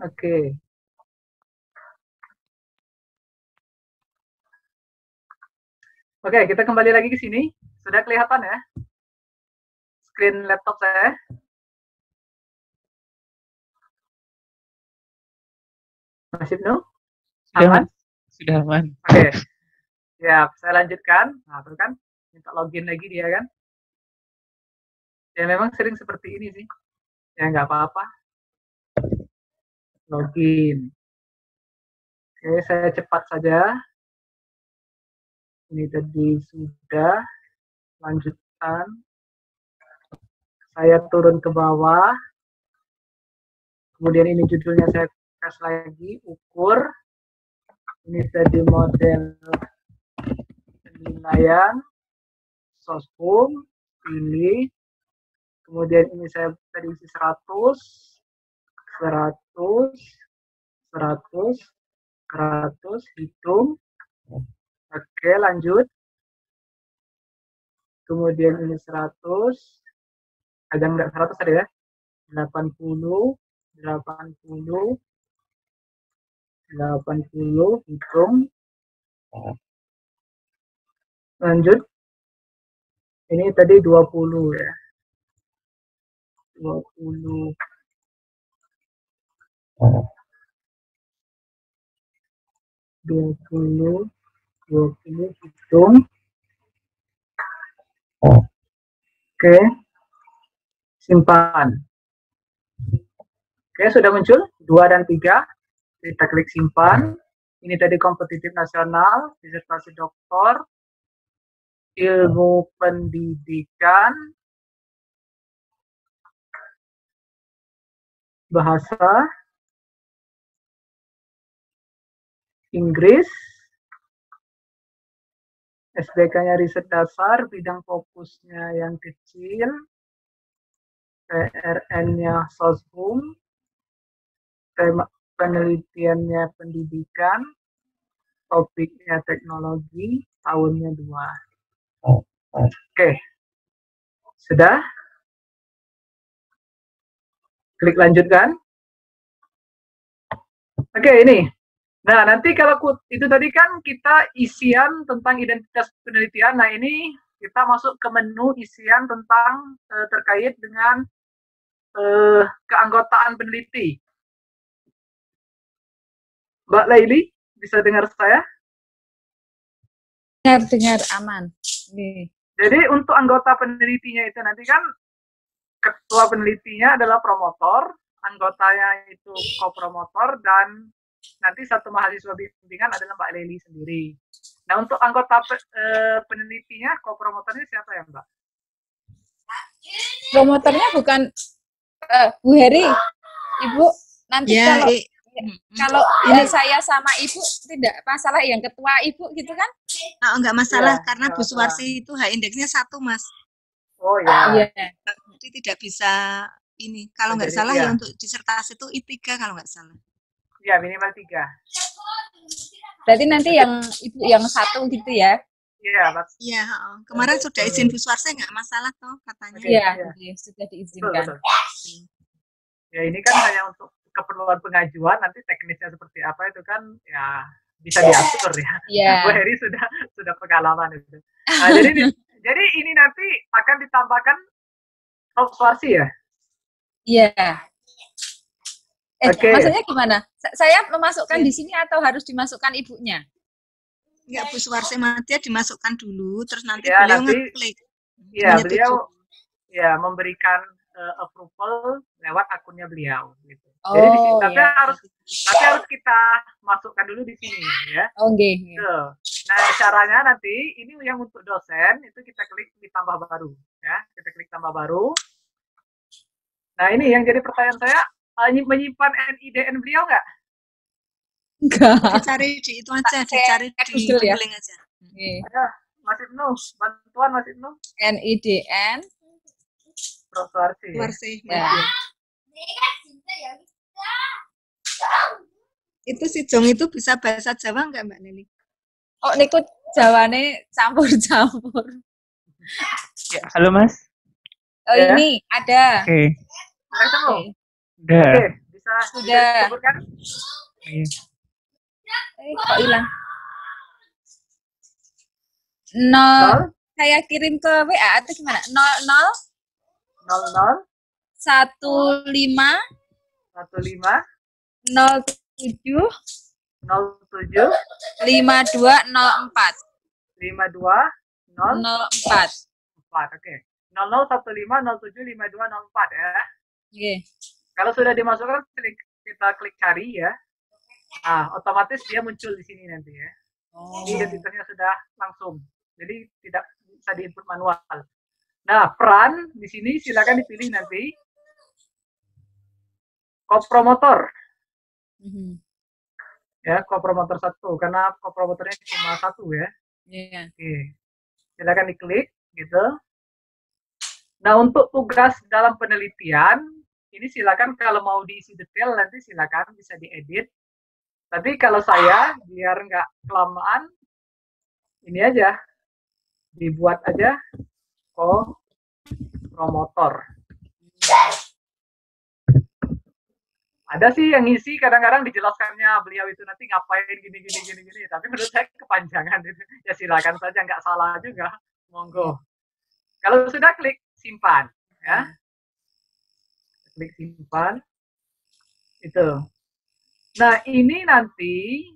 Oke. Oke, kita kembali lagi ke sini. Sudah kelihatan ya screen laptop saya? Masih penuh? Aman? Sudah aman. Oke. Ya, saya lanjutkan. Nah, itu kan minta login lagi dia kan. Ya memang sering seperti ini sih. Ya nggak apa-apa. Login. Oke, saya cepat saja. Ini tadi sudah. Lanjutkan. Saya turun ke bawah. Kemudian ini judulnya saya kasih lagi. Ukur. Ini tadi model penilaian. Soshum. Pilih. Kemudian ini saya tadi isi 100, 100, 100, hitung. Oke, lanjut. Kemudian ini 100, ada nggak 100 ada ya? 80, 80, 80, hitung. Lanjut. Ini tadi 20 ya. 20. 20, 20, hitung. Oke. Simpan. Oke, sudah muncul 2 dan 3. Kita klik simpan. Ini tadi kompetitif nasional, disertasi doktor, ilmu pendidikan, bahasa Inggris, SBK-nya riset dasar, bidang fokusnya yang kecil, PRN-nya Soshum, tema penelitiannya pendidikan, topiknya teknologi, tahunnya 2. Oke. Sudah? Klik lanjutkan. Oke, ini. Nah, nanti kalau itu tadi kan kita isian tentang identitas penelitian. Nah, ini kita masuk ke menu isian tentang terkait dengan keanggotaan peneliti. Mbak Laili, bisa dengar saya? Dengar aman. Nih. Jadi untuk anggota penelitinya itu nanti kan ketua penelitinya adalah promotor, anggotanya itu kopromotor, dan nanti satu mahasiswa bimbingan adalah Mbak Leli sendiri. Nah, untuk anggota penelitinya, kopromotornya siapa ya, Mbak? Promotornya bukan Bu Heri, Ibu. Nanti ya, kalau saya sama Ibu tidak masalah, yang ketua Ibu gitu kan? Oh, enggak masalah ya, karena Bu Suwarsi itu H-indeksnya 1, Mas. Oh ya. Jadi tidak bisa ini. Kalau nggak salah ya untuk disertasi itu I3 kalau nggak salah. Iya, minimal 3. Berarti nanti yang Ibu yang 1 gitu ya? Iya, Mas. Iya, kemarin sudah izin Bu Suwarsi nggak masalah toh katanya. Iya, sudah diizinkan. Betul. Ya, ini kan hanya untuk keperluan pengajuan, nanti teknisnya seperti apa itu kan ya bisa diatur ya. Yeah. Bu Heri sudah pengalaman itu. Nah, jadi ini nanti akan ditambahkan Suwarsi ya? Iya. Maksudnya gimana? Saya memasukkan di sini atau harus dimasukkan ibunya? Enggak, Bu Suwarsi dia dimasukkan dulu, terus nanti ya, beliau ngeklik. Iya, beliau ya memberikan approval lewat akunnya beliau gitu. Jadi tapi harus kita masukkan dulu di sini ya. Okay. Nah, caranya nanti ini yang untuk dosen itu kita klik di tambah baru ya. Kita klik tambah baru. Nah, ini yang jadi pertanyaan saya, menyimpan NIDN beliau nggak? Enggak. Dicari di itu aja, dicari di Googling aja. Ya, masih penuh, bantuan masih penuh. NIDN Prof. Suwarsi. Ya. Itu si Jong itu bisa bahasa Jawa nggak Mbak Neli? Oh, niku Jawane campur-campur. Ya, halo Mas. Oh ya? Ini ada. Oke. Udah ketemu? Udah. Oke, bisa Sudah. disebutkan? Iya. Kok hilang? 0 0 saya kirim ke WA atau gimana? 00 00 15 15 07 07 5204 52 0 04. 4. Oke. 0015075204 ya. Oke. Kalau sudah dimasukkan kita klik cari ya. Nah, otomatis dia muncul di sini nanti ya. Jadi identitasnya sudah langsung. Jadi tidak bisa diinput manual. Nah, peran di sini silakan dipilih nanti. Kopromotor. Ya, kopromotor 1 karena kopromotornya cuma 1 ya. Iya. Oke. Silakan diklik gitu. Nah, untuk tugas dalam penelitian ini silakan kalau mau diisi detail nanti silakan bisa diedit. Tapi kalau saya biar nggak kelamaan ini aja dibuat aja promotor. Ada sih yang ngisi kadang-kadang dijelaskannya beliau itu nanti ngapain gini. Tapi menurut saya kepanjangan itu. Ya silakan saja, nggak salah juga. Monggo. Kalau sudah klik simpan, ya. Klik simpan. Itu. Nah ini nanti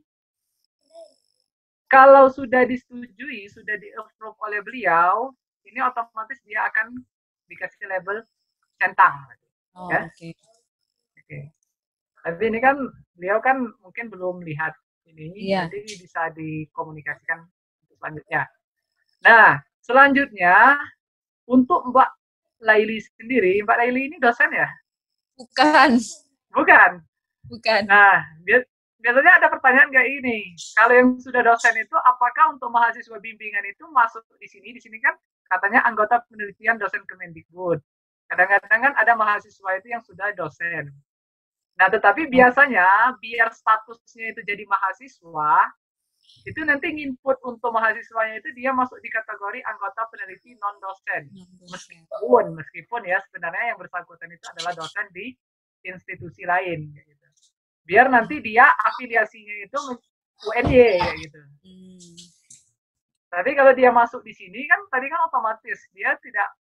kalau sudah disetujui, sudah di-approve oleh beliau, ini otomatis dia akan dikasih label centang. Ya? Oke. Tapi ini kan beliau kan mungkin belum lihat ini, jadi bisa dikomunikasikan selanjutnya. Nah, selanjutnya untuk Mbak Laili sendiri, Mbak Laili ini dosen ya? Bukan. Nah, biasanya ada pertanyaan kayak ini. Kalau yang sudah dosen itu, apakah untuk mahasiswa bimbingan itu masuk di sini? Di sini kan katanya anggota penelitian dosen Kemendikbud. Kadang-kadang kan ada mahasiswa itu yang sudah dosen. Nah, tetapi biasanya biar statusnya itu jadi mahasiswa, itu nanti input untuk mahasiswanya itu dia masuk di kategori anggota peneliti non-dosen. Meskipun ya sebenarnya yang bersangkutan itu adalah dosen di institusi lain. Gitu. Biar nanti dia afiliasinya itu UNY gitu. Tapi kalau dia masuk di sini kan tadi kan otomatis dia tidak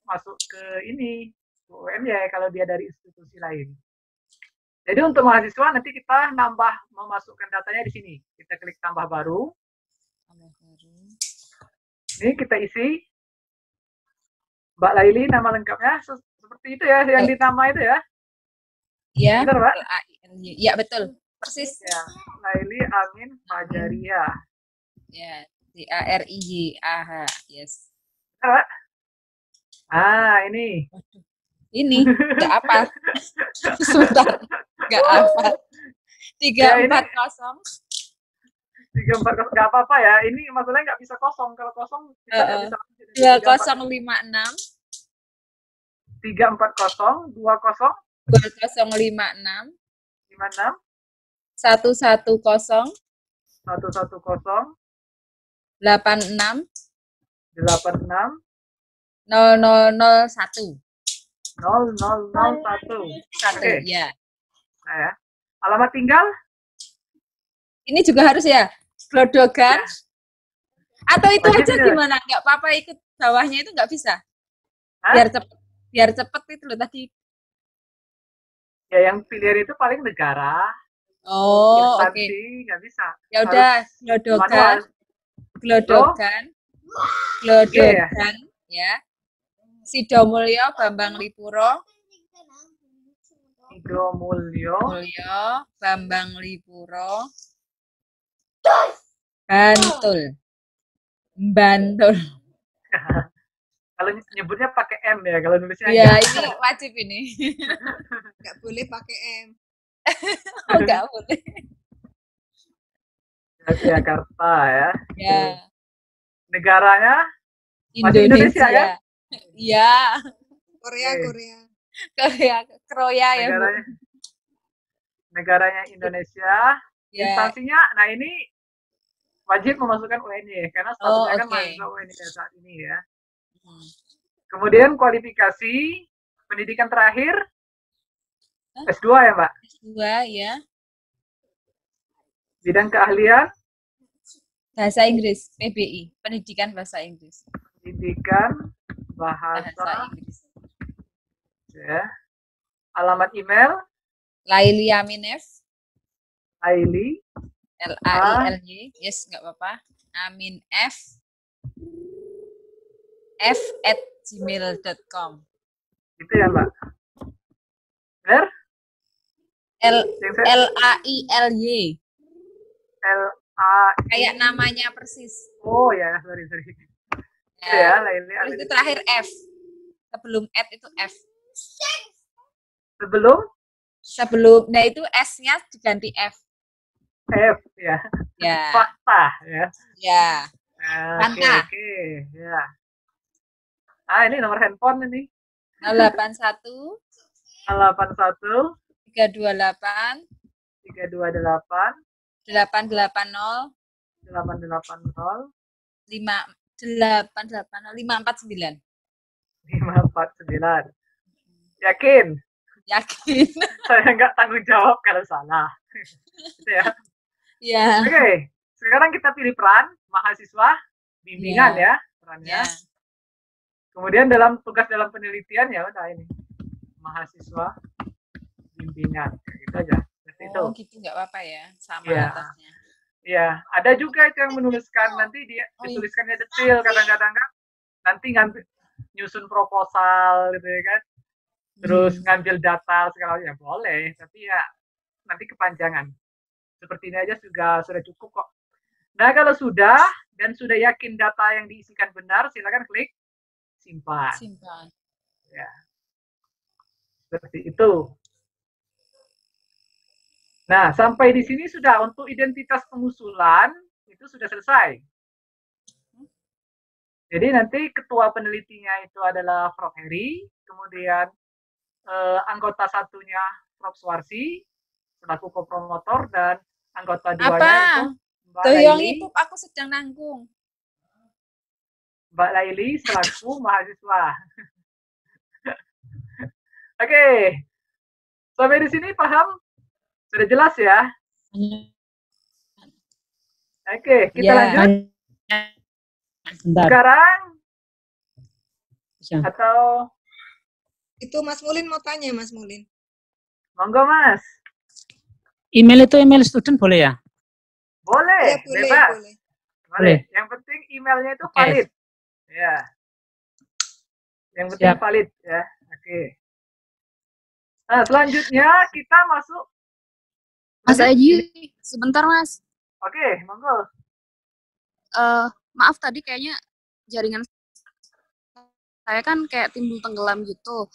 masuk ke ini UNY kalau dia dari institusi lain. Jadi untuk mahasiswa nanti kita memasukkan datanya di sini. Kita klik tambah baru. Ini kita isi. Mbak Laili nama lengkapnya seperti itu ya, yang di nama itu ya. Iya. Benar, Mbak? Iya, betul. Persis. Ya, Laili Amin Fajaria. Ya, DARIYAH. Yes. Benar, Mbak? Ah, ini. Ini nggak apa. Sebentar. Nggak apa. 340. 340 nggak apa-apa ya. Ini masalahnya nggak bisa kosong. Kalau kosong kita nggak bisa. 2056. 340 20 2056 56 110 110 86 86 0001. 0001. Oke. Ya. Nah, ya. Alamat tinggal? Ini juga harus ya? Glodogan? Ya. Atau itu Wajib aja ya? gimana? Nggak apa-apa ikut bawahnya itu nggak bisa? Hah? Biar cepet itu loh tadi. Ya yang pilihan itu paling negara. Oh, oke. Nggak bisa. Ya udah, Glodogan, ya. Sidomulyo Bambang Lipuro. Sidomulyo Bambang Lipuro. Bantul. Kalau nyebutnya pakai M ya, kalau nulisnya. Ya, ini wajib ini. Nggak boleh pakai M. Nggak boleh. Jakarta ya. Ya. Negaranya? Indonesia ya. Iya. Korea ya, Bu. Negaranya Indonesia. Ya. Instansinya, nah ini wajib memasukkan UNY karena statusnya kan mahasiswa UNY saat ini ya. Kemudian kualifikasi pendidikan terakhir S2 ya, Mbak? S2 ya. Bidang keahlian? Bahasa Inggris, PBI, Pendidikan Bahasa Inggris. Pendidikan Bahasa bahasa Inggris. ya. Alamat email? Laili Aminef, Aili LAILY, yes nggak apa-apa. Amin f@gmail.com. gitu ya, Mbak? Benar? LAILY. Kayak LA. namanya persis. Oh ya, sorry. Ya. Ya, Laili. Terus itu terakhir F. Sebelum at itu F. Sebelum? Nah itu S-nya diganti F. F ya. Ya. Fakta ya. Ya. Oke. Ya. Ini nomor handphone ini. 081 081 328 328 880 880 549. 549. Yakin? Yakin. Saya nggak tanggung jawab kalau salah. Gitu ya. Ya. Oke, sekarang kita pilih peran mahasiswa bimbingan ya perannya. Ya. Kemudian dalam tugas dalam penelitian ya udah ini mahasiswa bimbingan gitu aja. Itu. Gitu nggak apa-apa ya sama ya. atasnya. Iya, ada juga itu yang menuliskan nanti dia dituliskannya detail kadang-kadang kan nanti ngambil nyusun proposal gitu ya kan. Terus ngambil data segala ya boleh, tapi ya nanti kepanjangan. Seperti ini aja sudah cukup kok. Nah, kalau sudah dan sudah yakin data yang diisikan benar, silakan klik simpan. Ya. Seperti itu. Nah, sampai di sini sudah untuk identitas pengusulan itu sudah selesai. Jadi nanti ketua penelitinya itu adalah Prof. Heri, kemudian anggota satunya Prof. Suwarsi selaku kopromotor dan anggota duanya itu Mbak Laili. Itu aku sedang nanggung. Mbak Laili selaku mahasiswa. Oke. Sampai di sini paham? Sudah jelas ya? Oke, kita lanjut. Sekarang atau itu Mas Mulin mau tanya, Mas Mulin. Monggo, Mas. Email itu email student boleh ya? Boleh, ya, bebas. Boleh. Yang penting emailnya itu valid. Ya. Yang penting valid ya. Oke. Nah, selanjutnya kita masuk Mas Aji, sebentar Mas. Oke, monggo. Maaf tadi kayaknya jaringan saya kan kayak timbul tenggelam gitu.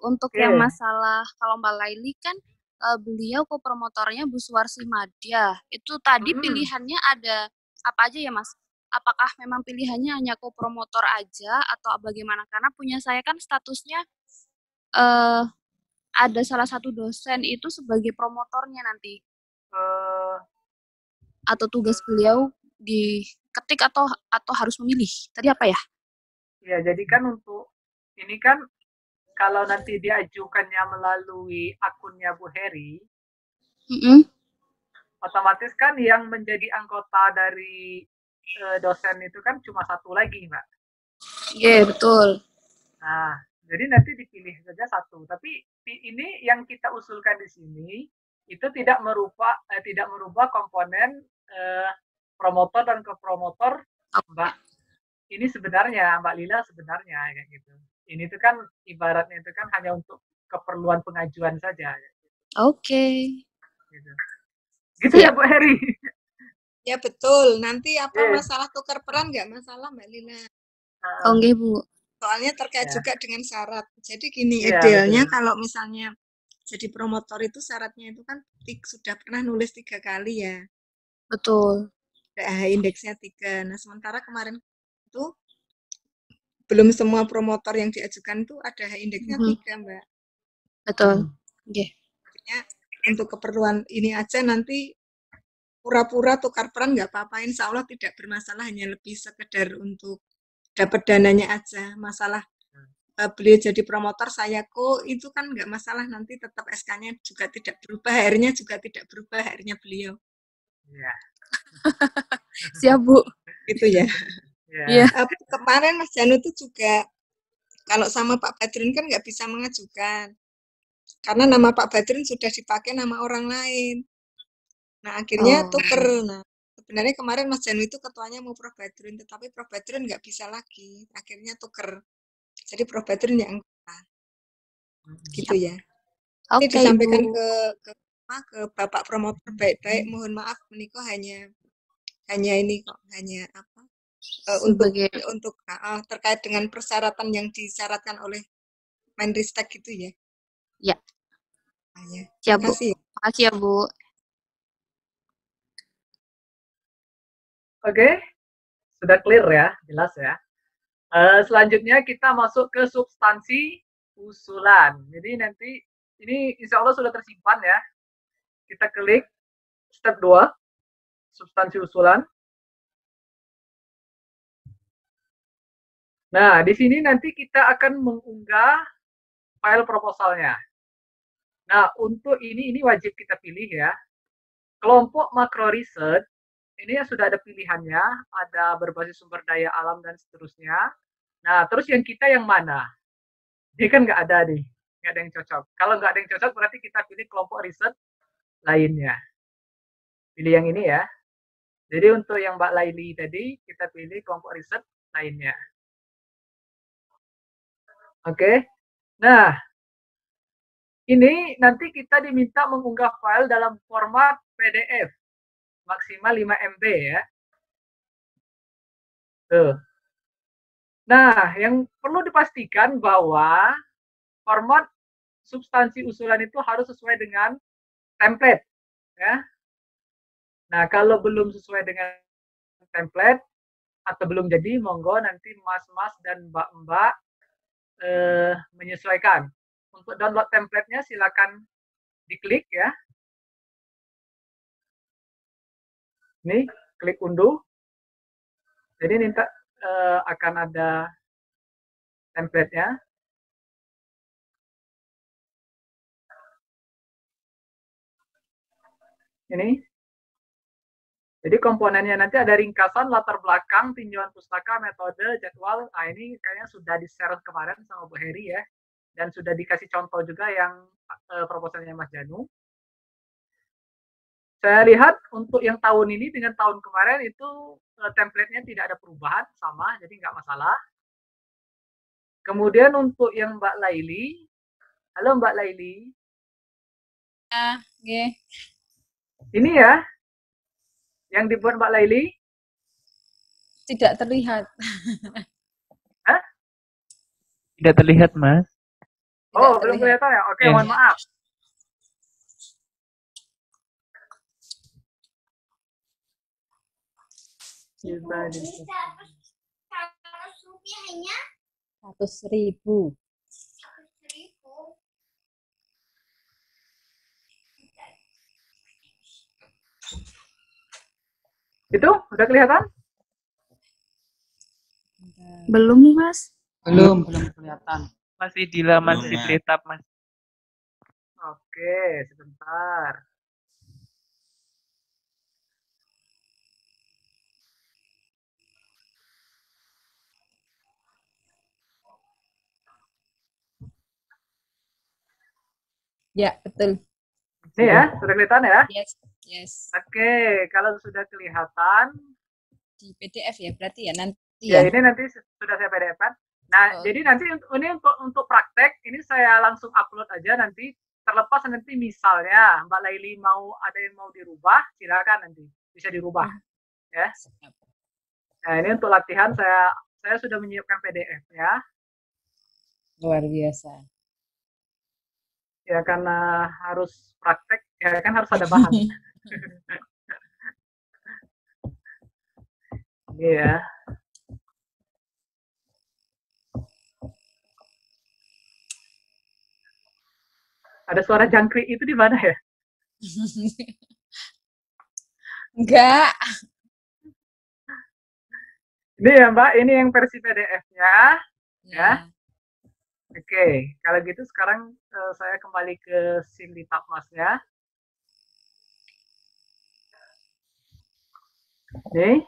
Untuk yang masalah kalau Mbak Laili kan beliau kopromotornya Bu Suwarsi Madya. Itu tadi pilihannya ada apa aja ya Mas? Apakah memang pilihannya hanya kopromotor aja atau bagaimana? Karena punya saya kan statusnya ada salah satu dosen itu sebagai promotornya nanti. Atau tugas beliau diketik atau harus memilih? Tadi apa ya? Ya, jadi kan untuk ini kan kalau nanti diajukannya melalui akunnya Bu Heri, otomatis kan yang menjadi anggota dari dosen itu kan cuma satu lagi, Mbak. Iya, betul. Nah, jadi nanti dipilih saja satu. Tapi ini yang kita usulkan di sini itu tidak merubah komponen promotor dan kopromotor Mbak. Ini sebenarnya Mbak Lila sebenarnya kayak gitu. Ini tuh kan ibaratnya itu kan hanya untuk keperluan pengajuan saja. Oke. Gitu ya Bu Heri. Ya betul. Nanti masalah tukar peran nggak masalah Mbak Lila. Oke Bu. Soalnya terkait juga dengan syarat. Jadi gini, idealnya kalau misalnya jadi promotor itu syaratnya itu kan sudah pernah nulis 3 kali ya. Betul. Indeksnya 3. Nah sementara kemarin itu belum semua promotor yang diajukan itu ada indeksnya 3 Mbak. Betul. Oke. Artinya untuk keperluan ini aja nanti pura-pura tukar peran nggak apa-apa, insya Allah tidak bermasalah, hanya lebih sekedar untuk dapat dananya aja. Masalah beliau jadi promotor, saya itu kan nggak masalah, nanti tetap SK-nya juga tidak berubah, HR-nya juga tidak berubah, HR-nya beliau. Iya. Siap, Bu. Gitu ya. Iya. Kemarin Mas Janu tuh juga kalau sama Pak Badrun kan nggak bisa mengajukan. Karena nama Pak Badrun sudah dipakai nama orang lain. Nah, akhirnya tuker. Nah, sebenarnya kemarin Mas Janu itu ketuanya mau Prof Badrun, tetapi Prof Badrun nggak bisa lagi. Akhirnya tuker. Jadi Prof Badrun yang gitu ya. Nanti disampaikan ke Bapak promotor baik-baik, mohon maaf menikah hanya ini kok, hanya apa? Untuk terkait dengan persyaratan yang disyaratkan oleh Menristek gitu ya. Ya. Ya. Siap, Terima kasih. Makasih ya, Bu. Oke, sudah clear ya, jelas ya. Selanjutnya kita masuk ke substansi usulan. Jadi nanti ini insya Allah sudah tersimpan ya. Kita klik step 2, substansi usulan. Nah, di sini nanti kita akan mengunggah file proposalnya. Nah, untuk ini wajib kita pilih ya. Kelompok makro riset, ini sudah ada pilihannya, ada berbasis sumber daya alam dan seterusnya. Nah, terus yang kita yang mana? Ini kan nggak ada nih, nggak ada yang cocok. Kalau nggak ada yang cocok, berarti kita pilih kelompok riset lainnya. Pilih yang ini ya. Jadi untuk yang Mbak Laili tadi, kita pilih kelompok riset lainnya. Oke. Nah, ini nanti kita diminta mengunggah file dalam format PDF. Maksimal 5 MB ya. Tuh. Nah, yang perlu dipastikan bahwa format substansi usulan itu harus sesuai dengan template. Ya. Nah, kalau belum sesuai dengan template atau belum jadi, monggo nanti mas-mas dan mbak-mbak menyesuaikan. Untuk download template-nya silakan diklik ya. Ini klik unduh. Jadi nanti akan ada template-nya. Ini. Jadi komponennya nanti ada ringkasan, latar belakang, tinjauan pustaka, metode, jadwal. Nah, ini kayaknya sudah di-share kemarin sama Bu Heri ya. Dan sudah dikasih contoh juga yang proposalnya Mas Janu. Saya lihat untuk yang tahun ini dengan tahun kemarin itu template-nya tidak ada perubahan, sama, jadi nggak masalah. Kemudian untuk yang Mbak Laili, halo Mbak Laili. Yeah. Ini ya, yang dibuat Mbak Laili? Tidak terlihat. Hah? Tidak terlihat, Mas. Oh, belum kelihatan ya? Oke, mohon maaf. Rupiahnya 100.000. Itu udah kelihatan? Belum, Mas. Belum kelihatan. Masih di laman Sitritab, Mas. Oke, sebentar. Ya, betul. Ini ya, sudah kelihatan ya? Yes. Oke, kalau sudah kelihatan di PDF ya berarti ya nanti ya. Ini nanti sudah saya PDF-kan. Nah, jadi nanti ini untuk praktek ini saya langsung upload aja nanti. Terlepas nanti misalnya Mbak Laili ada yang mau dirubah, silakan nanti bisa dirubah ya. Nah, ini untuk latihan saya sudah menyiapkan PDF ya. Luar biasa. Ya karena harus praktek ya kan harus ada bahan. Iya. Ada suara jangkrik itu di mana ya? Enggak. Ini ya Mbak, ini yang versi PDF-nya. Ya. Oke, kalau gitu sekarang saya kembali ke Simlitapmasnya. Nih,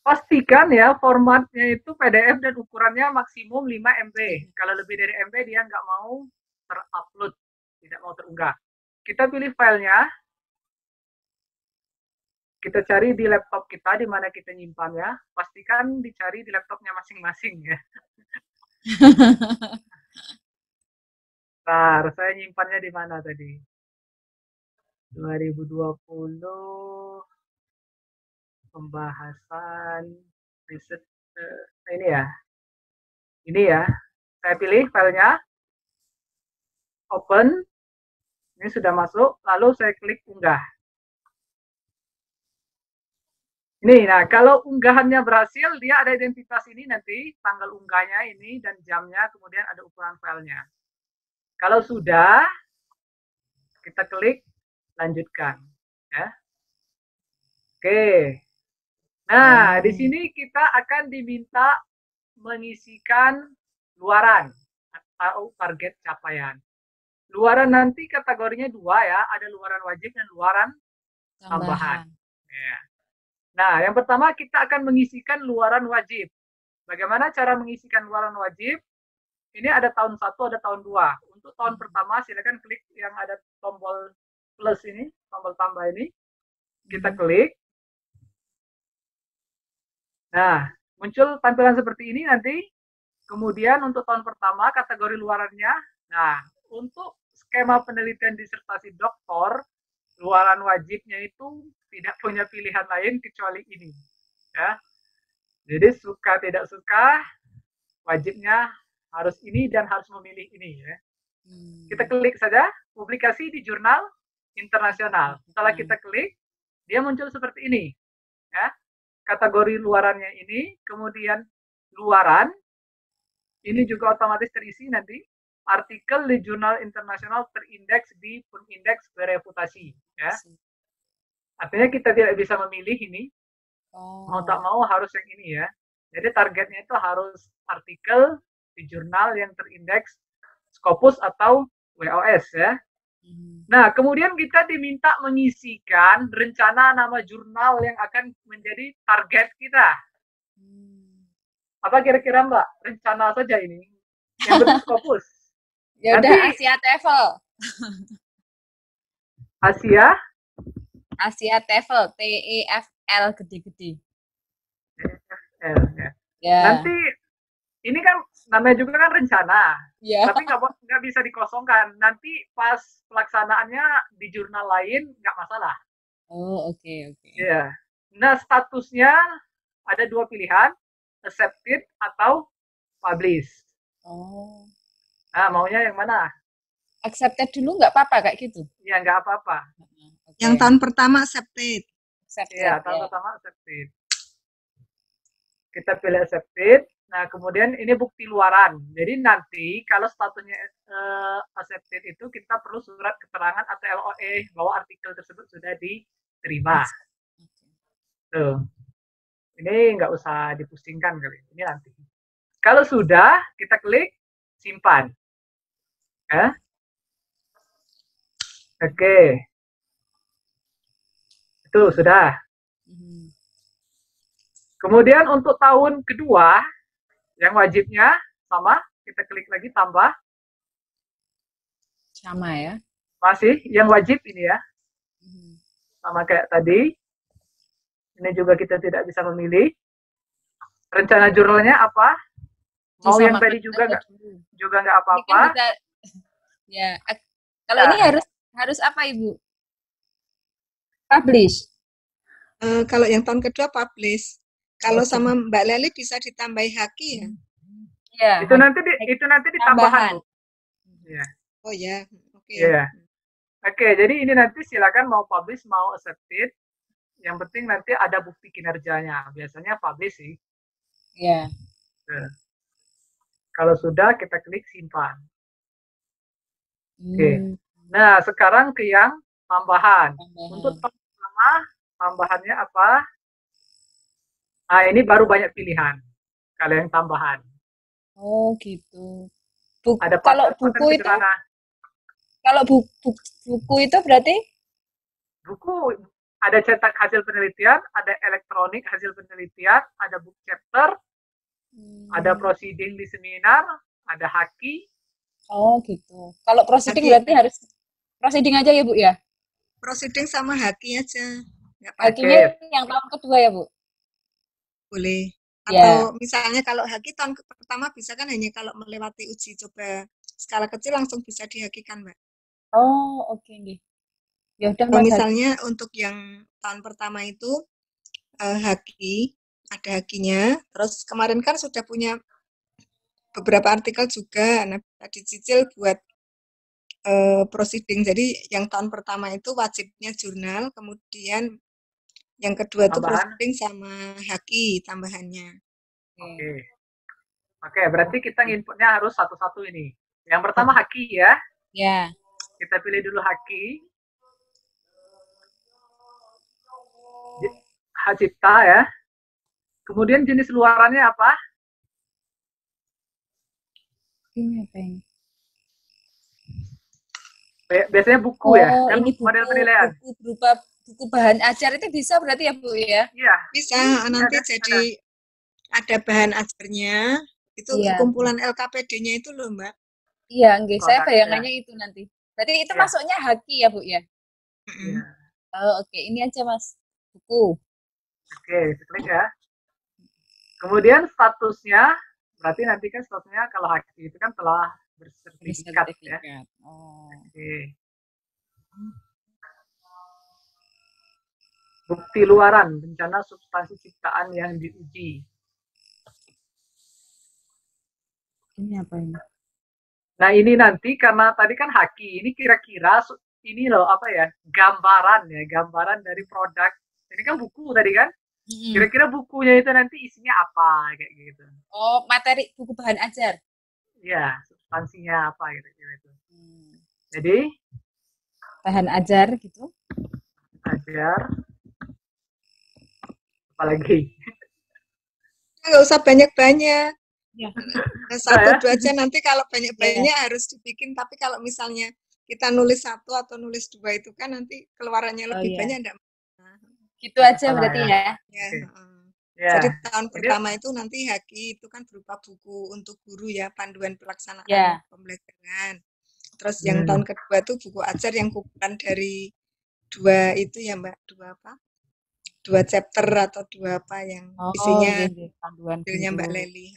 pastikan ya formatnya itu PDF dan ukurannya maksimum 5 MB. Kalau lebih dari MB dia nggak mau terupload, tidak mau terunggah. Kita pilih filenya, kita cari di laptop kita di mana kita nyimpannya. Pastikan dicari di laptopnya masing-masing ya. Nah, saya nyimpannya di mana tadi? 2020 pembahasan riset ini ya. Ini ya. Saya pilih filenya, open. Ini sudah masuk, lalu saya klik unggah. Ini, nah kalau unggahannya berhasil, dia ada identitas ini nanti, tanggal unggahnya ini, dan jamnya, kemudian ada ukuran filenya. Kalau sudah, kita klik lanjutkan. Ya. Oke. Nah, di sini kita akan diminta mengisikan luaran atau target capaian. Luaran nanti kategorinya 2 ya, ada luaran wajib dan luaran tambahan. Ya. Nah, yang pertama kita akan mengisikan luaran wajib. Bagaimana cara mengisikan luaran wajib? Ini ada tahun 1, ada tahun 2. Untuk tahun pertama silakan klik yang ada tombol plus ini, tombol tambah ini. Kita klik. Nah, muncul tampilan seperti ini nanti. Kemudian untuk tahun pertama kategori luarannya. Nah, untuk skema penelitian disertasi doktor, luaran wajibnya itu tidak punya pilihan lain kecuali ini. Ya. Jadi suka tidak suka, wajibnya harus ini dan harus memilih ini. Ya. Kita klik saja, publikasi di jurnal internasional. Setelah kita klik, dia muncul seperti ini. Ya. Kategori luarannya ini, kemudian luaran, ini juga otomatis terisi nanti. Artikel di jurnal internasional terindeks di penindeks bereputasi. Ya. Artinya kita tidak bisa memilih ini. Mau tak mau harus yang ini ya. Jadi targetnya itu harus artikel di jurnal yang terindeks Scopus atau WOS ya. Nah, kemudian kita diminta mengisikan rencana nama jurnal yang akan menjadi target kita. Apa kira-kira Mbak? Rencana saja ini. Yang bentuk Scopus. Ya udah Asia TOEFL. Asia TOEFL, TEFL gede-gede. TEFL ya. Ya. Nanti ini kan namanya juga kan rencana, ya. Tapi nggak bisa dikosongkan. Nanti pas pelaksanaannya di jurnal lain nggak masalah. Oh oke. Ya. Nah statusnya ada 2 pilihan, accepted atau publish. Oh. Nah maunya yang mana? Accepted dulu nggak apa-apa kayak gitu? Ya nggak apa-apa. Okay. Yang tahun pertama accepted. Iya tahun pertama accepted. Kita pilih accepted. Nah, kemudian ini bukti luaran. Jadi nanti kalau statusnya accepted itu kita perlu surat keterangan atau LOE bahwa artikel tersebut sudah diterima. Tuh. Ini nggak usah dipusingkan kali. Ini nanti. Kalau sudah, kita klik simpan. Oke. Itu sudah. Kemudian untuk tahun kedua, yang wajibnya sama, kita klik lagi tambah. Sama ya? Masih, yang wajib ini ya. Sama kayak tadi. Ini juga kita tidak bisa memilih. Rencana jurnalnya apa? Mau yang tadi juga nggak apa-apa. Ya, kalau ini harus apa Ibu? Publish. Kalau yang tahun kedua publish. Kalau sama Mbak Leli bisa ditambahi haki ya? Ya. Itu nanti ditambahan. Ya. Oh ya, oke. Ya. Oke, jadi ini nanti silakan mau publish mau accepted. Yang penting nanti ada bukti kinerjanya. Biasanya publish sih. Ya. Kalau sudah kita klik simpan. Oke. Nah, sekarang ke yang tambahan. Untuk tahun pertama tambahannya apa? Nah, ini baru banyak pilihan. Kalau yang tambahan. Oh, gitu. Ada Kalau pattern buku itu, sederhana. kalau buku itu berarti Buku ada cetak hasil penelitian, ada elektronik hasil penelitian, ada book chapter, ada proceeding di seminar, ada haki. oh gitu. Kalau proceeding Haki. berarti harus proceeding aja ya Bu ya? Proceeding sama haki aja. Nggak apa-apa. Hakinya yang tahun kedua ya Bu? Boleh. Ya. Atau misalnya kalau haki tahun pertama bisa kan hanya kalau melewati uji coba skala kecil langsung bisa dihakikan, Mbak. Oh, oke nih. Ya udah Kalau Mas. misalnya untuk yang tahun pertama itu haki, ada hakinya. Terus kemarin kan sudah punya beberapa artikel juga. Nah, dicicil buat proceeding. Jadi yang tahun pertama itu wajibnya jurnal, kemudian yang kedua itu Tambahan. proceeding sama haki tambahannya. Oke, berarti kita nginputnya harus satu-satu ini. Yang pertama haki ya. Ya. Kita pilih dulu haki. Hak cipta ya. Kemudian jenis luarannya apa? Ini apa ini? Biasanya buku ya. Kan Ini model penilaian. buku berupa buku bahan ajar itu bisa berarti ya Bu ya? Iya. Bisa nanti jadi ada bahan ajarnya. Itu kumpulan LKPD-nya itu loh, Mbak. Iya, enggak. Saya bayangannya itu nanti. Berarti itu masuknya haki ya Bu ya? Iya. Oh, oke. Ini aja Mas. Buku. Oke, klik ya. Kemudian statusnya, berarti nanti kan statusnya kalau haki itu kan telah bersertifikat ya. Oh. Oke. Bukti luaran, bencana substansi ciptaan yang diuji. Ini apa ini? Nah ini nanti karena tadi kan haki, ini kira-kira ini loh apa ya, gambaran dari produk. Ini kan buku tadi kan, kira-kira bukunya itu nanti isinya apa kayak gitu. Oh, materi buku bahan ajar. Iya, substansinya apa kira-kira itu. Jadi bahan ajar gitu. Ajar. Apalagi? Nggak usah banyak-banyak. Ya. Satu dua aja, nanti kalau banyak-banyaknya harus dibikin, tapi kalau misalnya kita nulis satu atau nulis dua itu kan nanti keluarannya lebih banyak enggak? Gitu aja berarti ya. Jadi tahun pertama itu nanti haki itu kan berupa buku untuk guru ya, panduan pelaksanaan pembelajaran. Terus yang tahun kedua itu buku ajar yang kumpulan dari dua itu ya Mbak, dua chapter atau dua apa yang isinya panduannya Mbak Leli.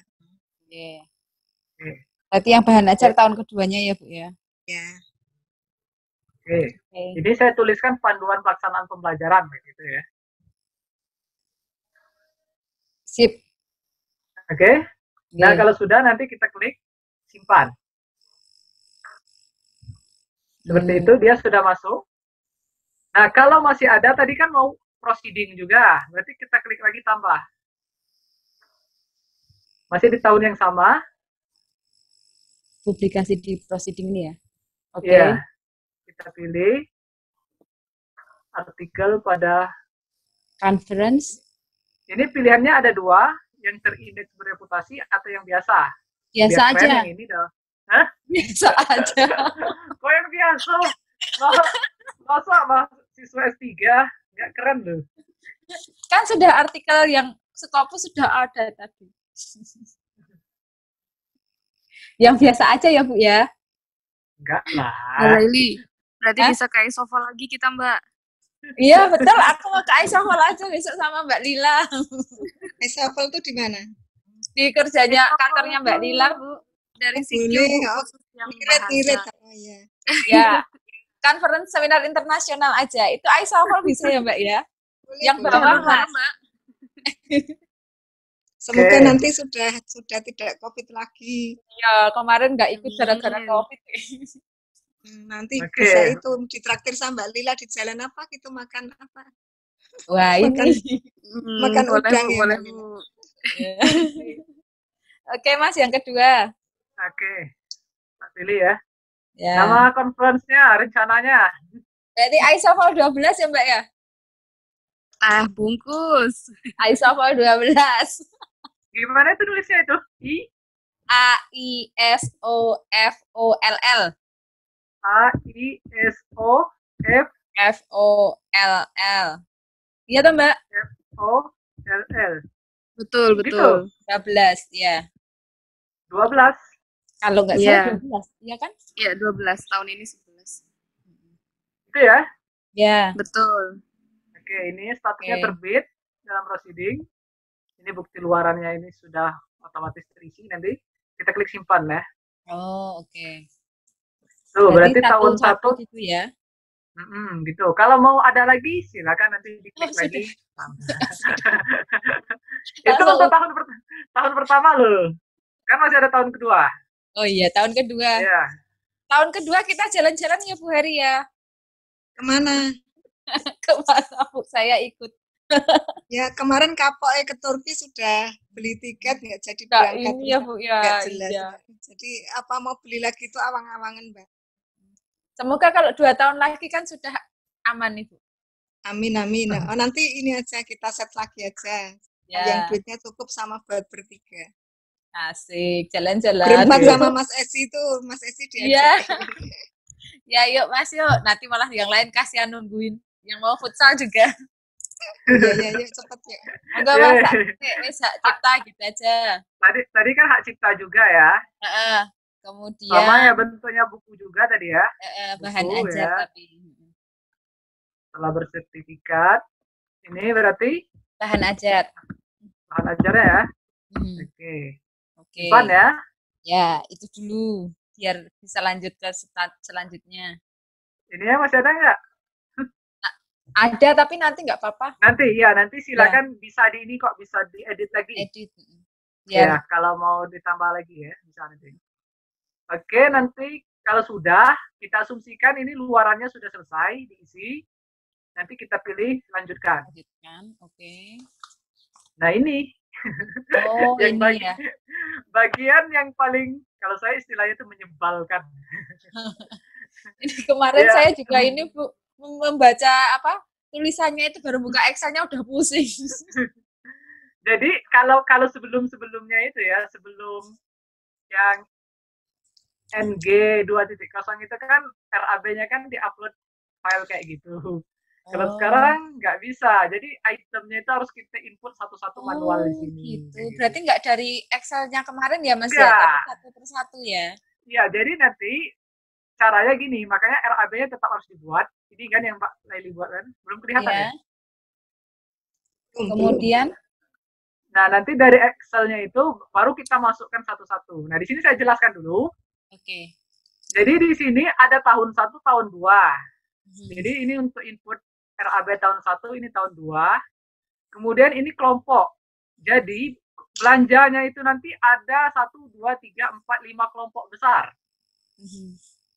Berarti yang bahan ajar tahun keduanya ya Bu ya? Ya. Oke. Jadi saya tuliskan panduan pelaksanaan pembelajaran gitu ya. Sip. Oke. Nah kalau sudah nanti kita klik simpan. Seperti itu dia sudah masuk. Nah kalau masih ada tadi kan mau proceeding juga, berarti kita klik lagi tambah. Masih di tahun yang sama. Publikasi di proceeding ini ya? Oke. Ya, kita pilih artikel pada conference. Ini pilihannya ada dua, yang terindeks bereputasi atau yang biasa. Biasa aja. Yang ini dah. Hah? Biasa aja. Kok yang biasa? Masa mahasiswa S3 nggak keren loh. Kan sudah artikel yang Scopus sudah ada tadi. Yang biasa aja ya Bu ya? Enggak lah. Lili, berarti bisa ke iSofa lagi kita Mbak. Iya betul, aku mau ke iSofa aja besok sama Mbak Lila. iSofa itu di mana? Di kerjanya kantornya Mbak Lila Bu. Dari CQ khusus yang bahasa. Oh iya. Ya, conference seminar internasional aja. Itu iSofa bisa ya Mbak ya? Boleh, yang bawah Mas. Mbak. Semoga nanti sudah tidak COVID lagi. Ya, kemarin nggak ikut gara-gara COVID. Nanti bisa itu ditraktir sama Mbak Lila di jalan apa gitu, makan apa? Wah, makan, ini makan udang ya. Oke, Mas, yang kedua. Oke. Tak pilih ya. Nama conference-nya, rencananya. Jadi iSofa 12 ya, Mbak ya? Bungkus. iSofa 12. Gimana itu nulisnya itu? AISOFOLL. AISOFOLL. Iya toh, Mbak? Betul, Gitu. betul. 12 ya. 12. Kalau nggak Iya. salah 12, iya kan? Iya, 12. Tahun ini 11. Itu ya. Ya. Betul. Oke, ini statusnya Oke. terbit dalam proceeding. Ini bukti luarannya ini sudah otomatis terisi, nanti kita klik simpan ya. Oh, oke. Tuh, berarti tahun 1 gitu ya. Gitu. Kalau mau ada lagi silakan nanti diklik Oh, lagi. sudah. Itu untuk tahun pertama loh. Kan masih ada tahun kedua. Oh iya, tahun kedua. Iya. Tahun kedua kita jalan-jalan ya Bu Heri ya. Kemana? Kemana Bu? Saya ikut. Ya kemarin kapok ke Turki sudah beli tiket nggak jadi Nah, berangkat. ini ya Bu ya. Nggak jelas. Iya. Jadi apa mau beli lagi itu awang-awangan Mbak. Semoga kalau 2 tahun lagi kan sudah aman nih Bu. Amin amin. Oh, nanti ini aja kita set lagi aja. Ya. Yang duitnya cukup sama buat bertiga. Asik, jalan-jalan. Berempat sama Mas Esi itu, Mas Esi diajak. Ya yuk Mas yuk, nanti malah yang lain kasihan nungguin. Yang mau futsal juga. Iya, cepet ya. Enggak Mas, wis hak cipta gitu aja. Tadi kan hak cipta juga ya. Kemudian sama ya bentuknya buku juga tadi ya. Bahan buku, ajar ya. tapi. Setelah bersertifikat, ini berarti Bahan ajar. bahan ajarnya ya. Oke. Simpan ya. Ya, itu dulu biar bisa lanjut ke start selanjutnya. Ini ya masih ada nggak? Ada tapi nanti nggak apa-apa. Nanti silakan bisa di ini kok, bisa diedit lagi. Edit. Ya, kalau mau ditambah lagi ya, bisa nanti. Oke, nanti kalau sudah, kita asumsikan ini luarannya sudah selesai diisi. Nanti kita pilih lanjutkan. Oke. Nah, ini. Oh, ini ya. Bagian yang paling, kalau saya istilahnya itu menyebalkan. Ini kemarin saya juga ini Bu membaca tulisannya itu baru buka Excel-nya udah pusing. Jadi kalau sebelumnya itu ya, sebelum yang NG 2.0 itu kan RAB-nya kan diupload file kayak gitu. Kalau sekarang nggak bisa, jadi itemnya itu harus kita input satu-satu manual di sini. Gitu. Berarti nggak dari Excel-nya kemarin ya Mas ya? Satu persatu ya? Iya, jadi nanti caranya gini, makanya RAB-nya tetap harus dibuat. Ini kan yang Mbak Laili buat kan, belum kelihatan ya? Kemudian? Nah, nanti dari Excel-nya itu baru kita masukkan satu-satu. Nah, di sini saya jelaskan dulu. Oke. Jadi di sini ada tahun 1, tahun 2. Jadi ini untuk input RAB tahun 1, ini tahun 2. Kemudian ini kelompok. Jadi belanjanya itu nanti ada 1, 2, 3, 4, 5 kelompok besar.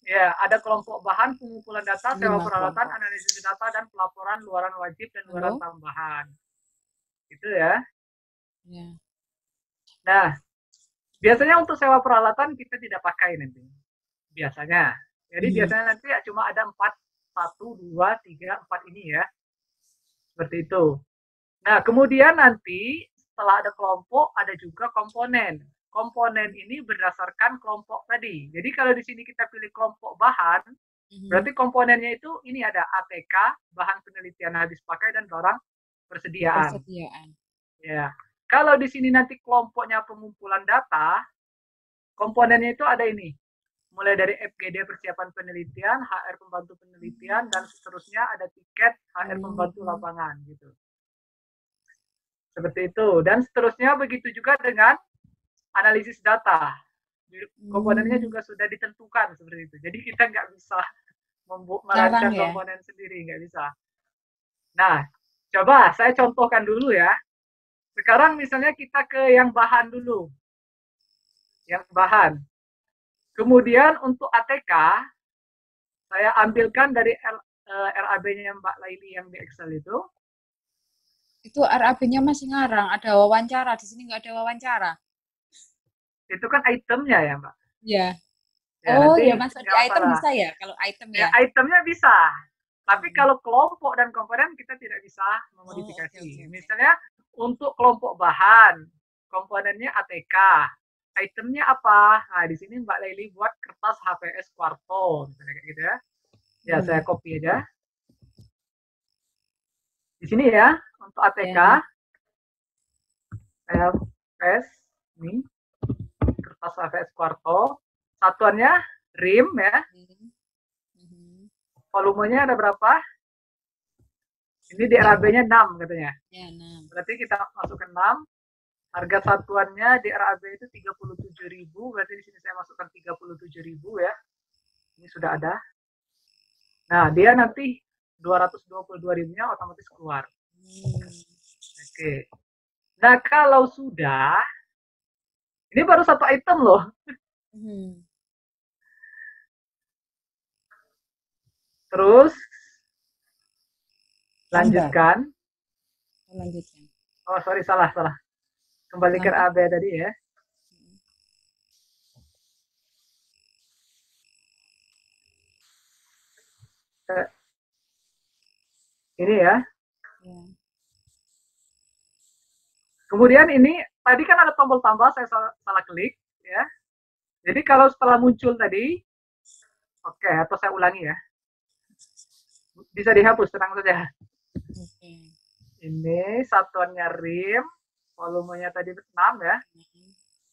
Ya, ada kelompok bahan, pengumpulan data, sewa peralatan, analisis data, dan pelaporan luaran wajib dan luaran tambahan. Gitu ya. Nah, biasanya untuk sewa peralatan kita tidak pakai nanti. Biasanya. Jadi biasanya nanti cuma ada 4, 1, 2, 3, 4 ini ya. Seperti itu. Nah, kemudian nanti setelah ada kelompok, ada juga komponen. Komponen ini berdasarkan kelompok tadi. Jadi kalau di sini kita pilih kelompok bahan, berarti komponennya itu ini ada ATK, bahan penelitian habis pakai, dan barang persediaan. Ya. Kalau di sini nanti kelompoknya pengumpulan data, komponennya itu ada ini. Mulai dari FGD persiapan penelitian, HR pembantu penelitian, dan seterusnya ada tiket HR pembantu lapangan gitu. Seperti itu. Dan seterusnya begitu juga dengan analisis data. Komponennya juga sudah ditentukan seperti itu. Jadi kita nggak bisa merancang komponen sendiri, nggak bisa. Nah, coba saya contohkan dulu ya. Sekarang misalnya kita ke yang bahan dulu. Yang bahan. Kemudian untuk ATK, saya ambilkan dari RAB-nya Mbak Laili yang di Excel itu. Itu RAB-nya masih ngarang, ada wawancara. Di sini nggak ada wawancara. Itu kan itemnya ya, Mbak? Iya. Oh ya, masuk di item bisa ya? Kalau item ya? Itemnya bisa. Tapi kalau kelompok dan komponen kita tidak bisa memodifikasi. Misalnya untuk kelompok bahan, komponennya ATK. itemnya apa? Nah, di sini Mbak Laili buat kertas HVS Quarto, misalnya kayak gitu ya. Ya, saya copy aja. Di sini ya, untuk ATK, saya paste ini kertas HVS Quarto. Satuannya RIM ya. Volumenya ada berapa? Ini DRAB-nya 6 katanya. Ya, 6. Berarti kita masukkan 6. Harga satuannya DRAB itu 37.000, berarti di sini saya masukkan 37.000 ya. Ini sudah ada. Nah, dia nanti 222.000-nya otomatis keluar. Oke. Nah, kalau sudah, ini baru satu item loh. Terus lanjutkan. Oh, sorry, salah. Kembalikan AB tadi ya. Ini ya. Kemudian ini tadi kan ada tombol tambah, saya salah klik ya. Jadi kalau setelah muncul tadi, oke, atau saya ulangi ya. Bisa dihapus, tenang saja. Ini satuannya RIM, volumenya tadi 6 ya.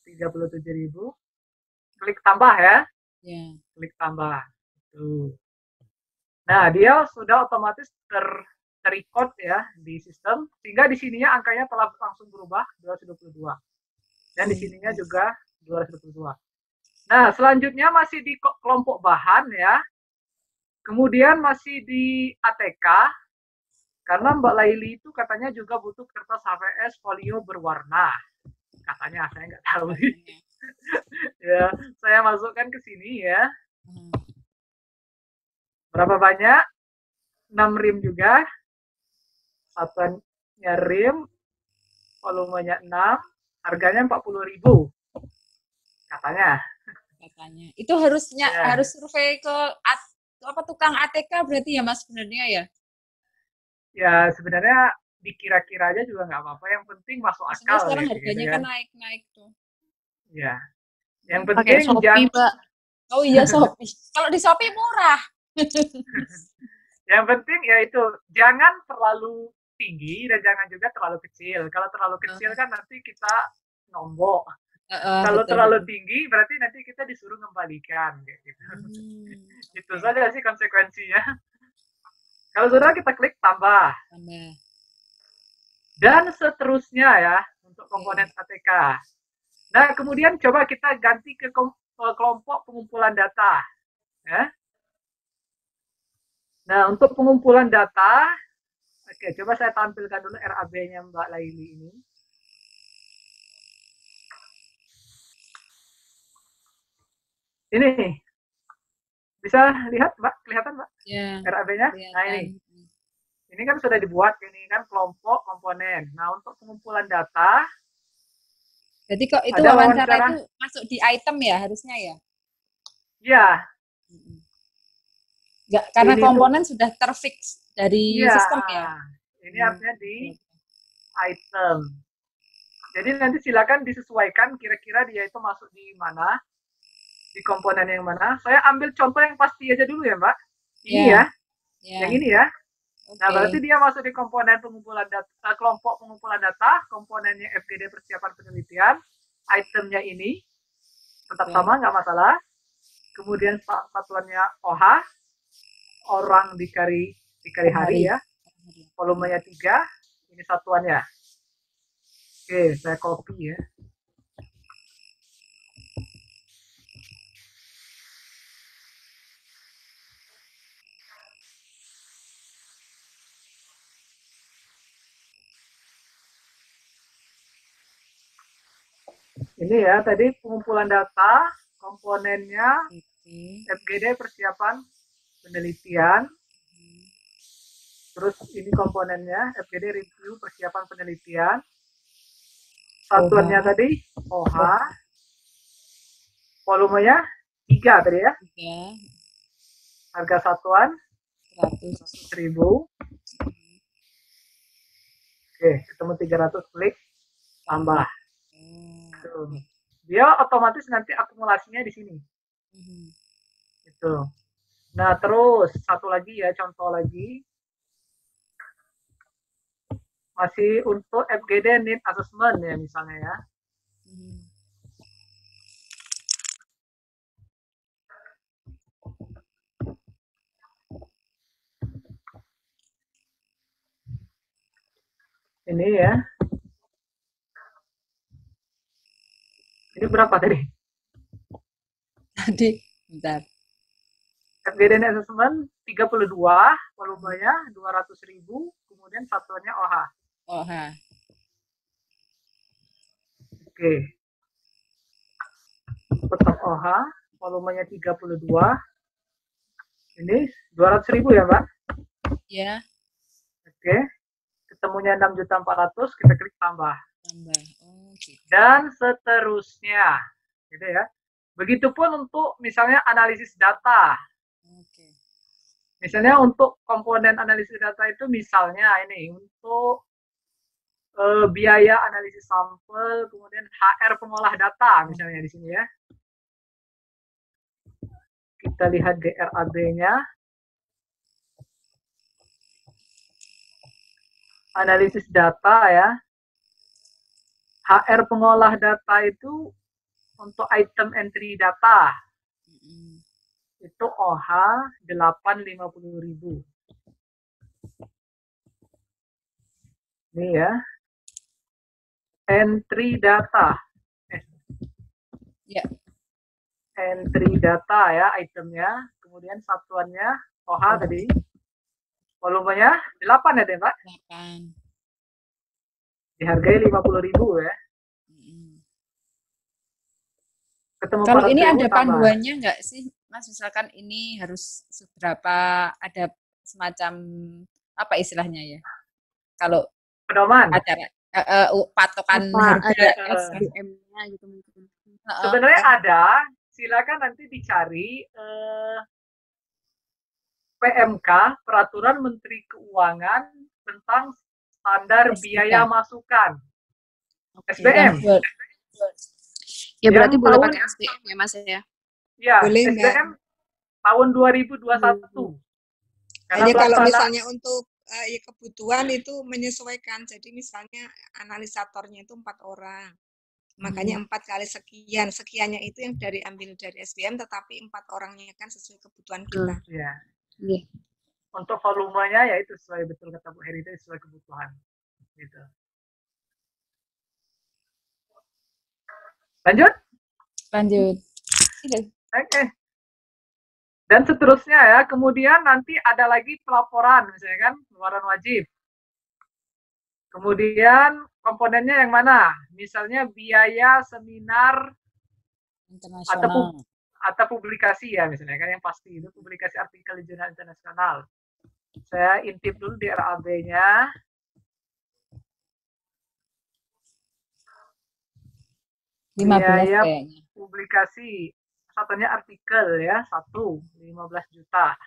37.000. Klik tambah ya. Klik tambah. Tuh. Nah, dia sudah otomatis terrecord ya di sistem, sehingga di sininya angkanya telah langsung berubah 222. Dan di sininya juga 222. Nah, selanjutnya masih di kelompok bahan ya. Kemudian masih di ATK, karena Mbak Laili itu katanya juga butuh kertas HVS folio berwarna. Katanya, saya nggak tahu sih. Ya, saya masukkan ke sini ya. Berapa banyak? 6 RIM juga. Satuannya RIM, volumenya 6, harganya 40.000. Katanya. Itu harus survei ke tukang ATK berarti ya Mas sebenarnya ya? Ya sebenarnya dikira-kira aja juga nggak apa-apa, yang penting masuk akal. Sekarang ya, harganya gitu kan naik-naik tuh. Ya, yang penting Shopee, Mbak. Oh iya Shopee. Kalau di Shopee murah. Yang penting ya itu jangan terlalu tinggi dan jangan juga terlalu kecil. Kalau terlalu kecil kan nanti kita nombok. Kalau terlalu tinggi berarti nanti kita disuruh ngembalikan kayak gitu. Itu saja sih konsekuensinya. Kalau sudah kita klik tambah. Dan seterusnya ya untuk komponen ATK. Nah, kemudian coba kita ganti ke kelompok pengumpulan data. Ya. Nah, untuk pengumpulan data, oke, coba saya tampilkan dulu RAB-nya Mbak Laili ini. Ini bisa lihat Mbak, kelihatan Mbak? RAB-nya. Nah ini kan sudah dibuat, ini kan kelompok komponen. Nah untuk pengumpulan data, jadi kok itu wawancara itu masuk di item ya harusnya ya? Iya. Enggak, karena ini komponen sudah terfix dari sistem ya. Ini artinya di item. Jadi nanti silakan disesuaikan kira-kira dia itu masuk di mana. Di komponen yang mana? Saya ambil contoh yang pasti aja dulu ya, Mbak. Ini ya. Yang ini ya. Nah, berarti dia masuk di komponen pengumpulan data, kelompok pengumpulan data, komponennya FGD persiapan penelitian, itemnya ini tetap sama, nggak masalah. Kemudian satuannya OH, orang dikali hari ya. Volumenya 3, ini satuannya. Oke, saya copy ya. Ini ya, tadi pengumpulan data, komponennya FGD persiapan penelitian. Terus ini komponennya FGD review persiapan penelitian. Satuannya tadi OH. Volumenya 3 tadi ya. Harga satuan 100.000. Oke, ketemu 300, klik tambah. dia otomatis nanti akumulasinya di sini. Gitu. Nah, terus satu lagi ya, contoh lagi. Masih untuk FGD need assessment ya misalnya ya. Ini ya. Ini berapa tadi? Tadi, bentar. FGD need assessment 32, volumenya 200.000, kemudian satuannya OH. OH. Oke. Tetap OH, volumenya 32. Ini 200.000 ya, Mbak? Ya. Oke. Ketemunya 6.400.000, kita klik tambah. Tambah. Oh, gitu. Dan seterusnya. Gitu ya. Begitupun untuk misalnya analisis data. Oke. Misalnya untuk komponen analisis data itu misalnya ini untuk biaya analisis sampel, kemudian HR pengolah data misalnya di sini ya. Kita lihat GRAB-nya. Analisis data ya. HR pengolah data itu untuk item entry data. Itu OH 850.000. Ini ya. Entry data. Ya. Entry data ya itemnya. Kemudian satuannya OH tadi. Volumenya 8 ya deh, Pak? 8. Dihargai 50.000 ya. Ketemu Kalau ini ada tambah. panduannya nggak sih, Mas? Misalkan ini harus seberapa, ada semacam apa istilahnya ya? Kalau pedoman acara patokan Apa harga ada SDM-nya gitu mungkin. sebenarnya ada, silakan nanti dicari PMK, Peraturan Menteri Keuangan tentang standar biaya masukan. SDM. Ya berarti boleh pakai SDM ya Mas ya? Ya, Boleh, SDM tahun 2021. Hanya kalau misalnya untuk kebutuhan itu menyesuaikan. Jadi misalnya analisatornya itu 4 orang. Makanya 4 kali sekian. Sekiannya itu yang ambil dari SDM, tetapi 4 orangnya kan sesuai kebutuhan kita. Iya. Iya. Untuk volumenya ya itu sesuai betul kata Bu Heri, sesuai kebutuhan. Gitu. Lanjut? Lanjut. Oke. Dan seterusnya ya. Kemudian nanti ada lagi pelaporan, misalnya kan, pengeluaran wajib. Kemudian komponennya yang mana? Misalnya biaya seminar atau publikasi ya, misalnya kan yang pasti itu publikasi artikel di jurnal internasional. Saya intip dulu di RAB-nya. Biaya publikasi, satunya artikel ya, 15 juta.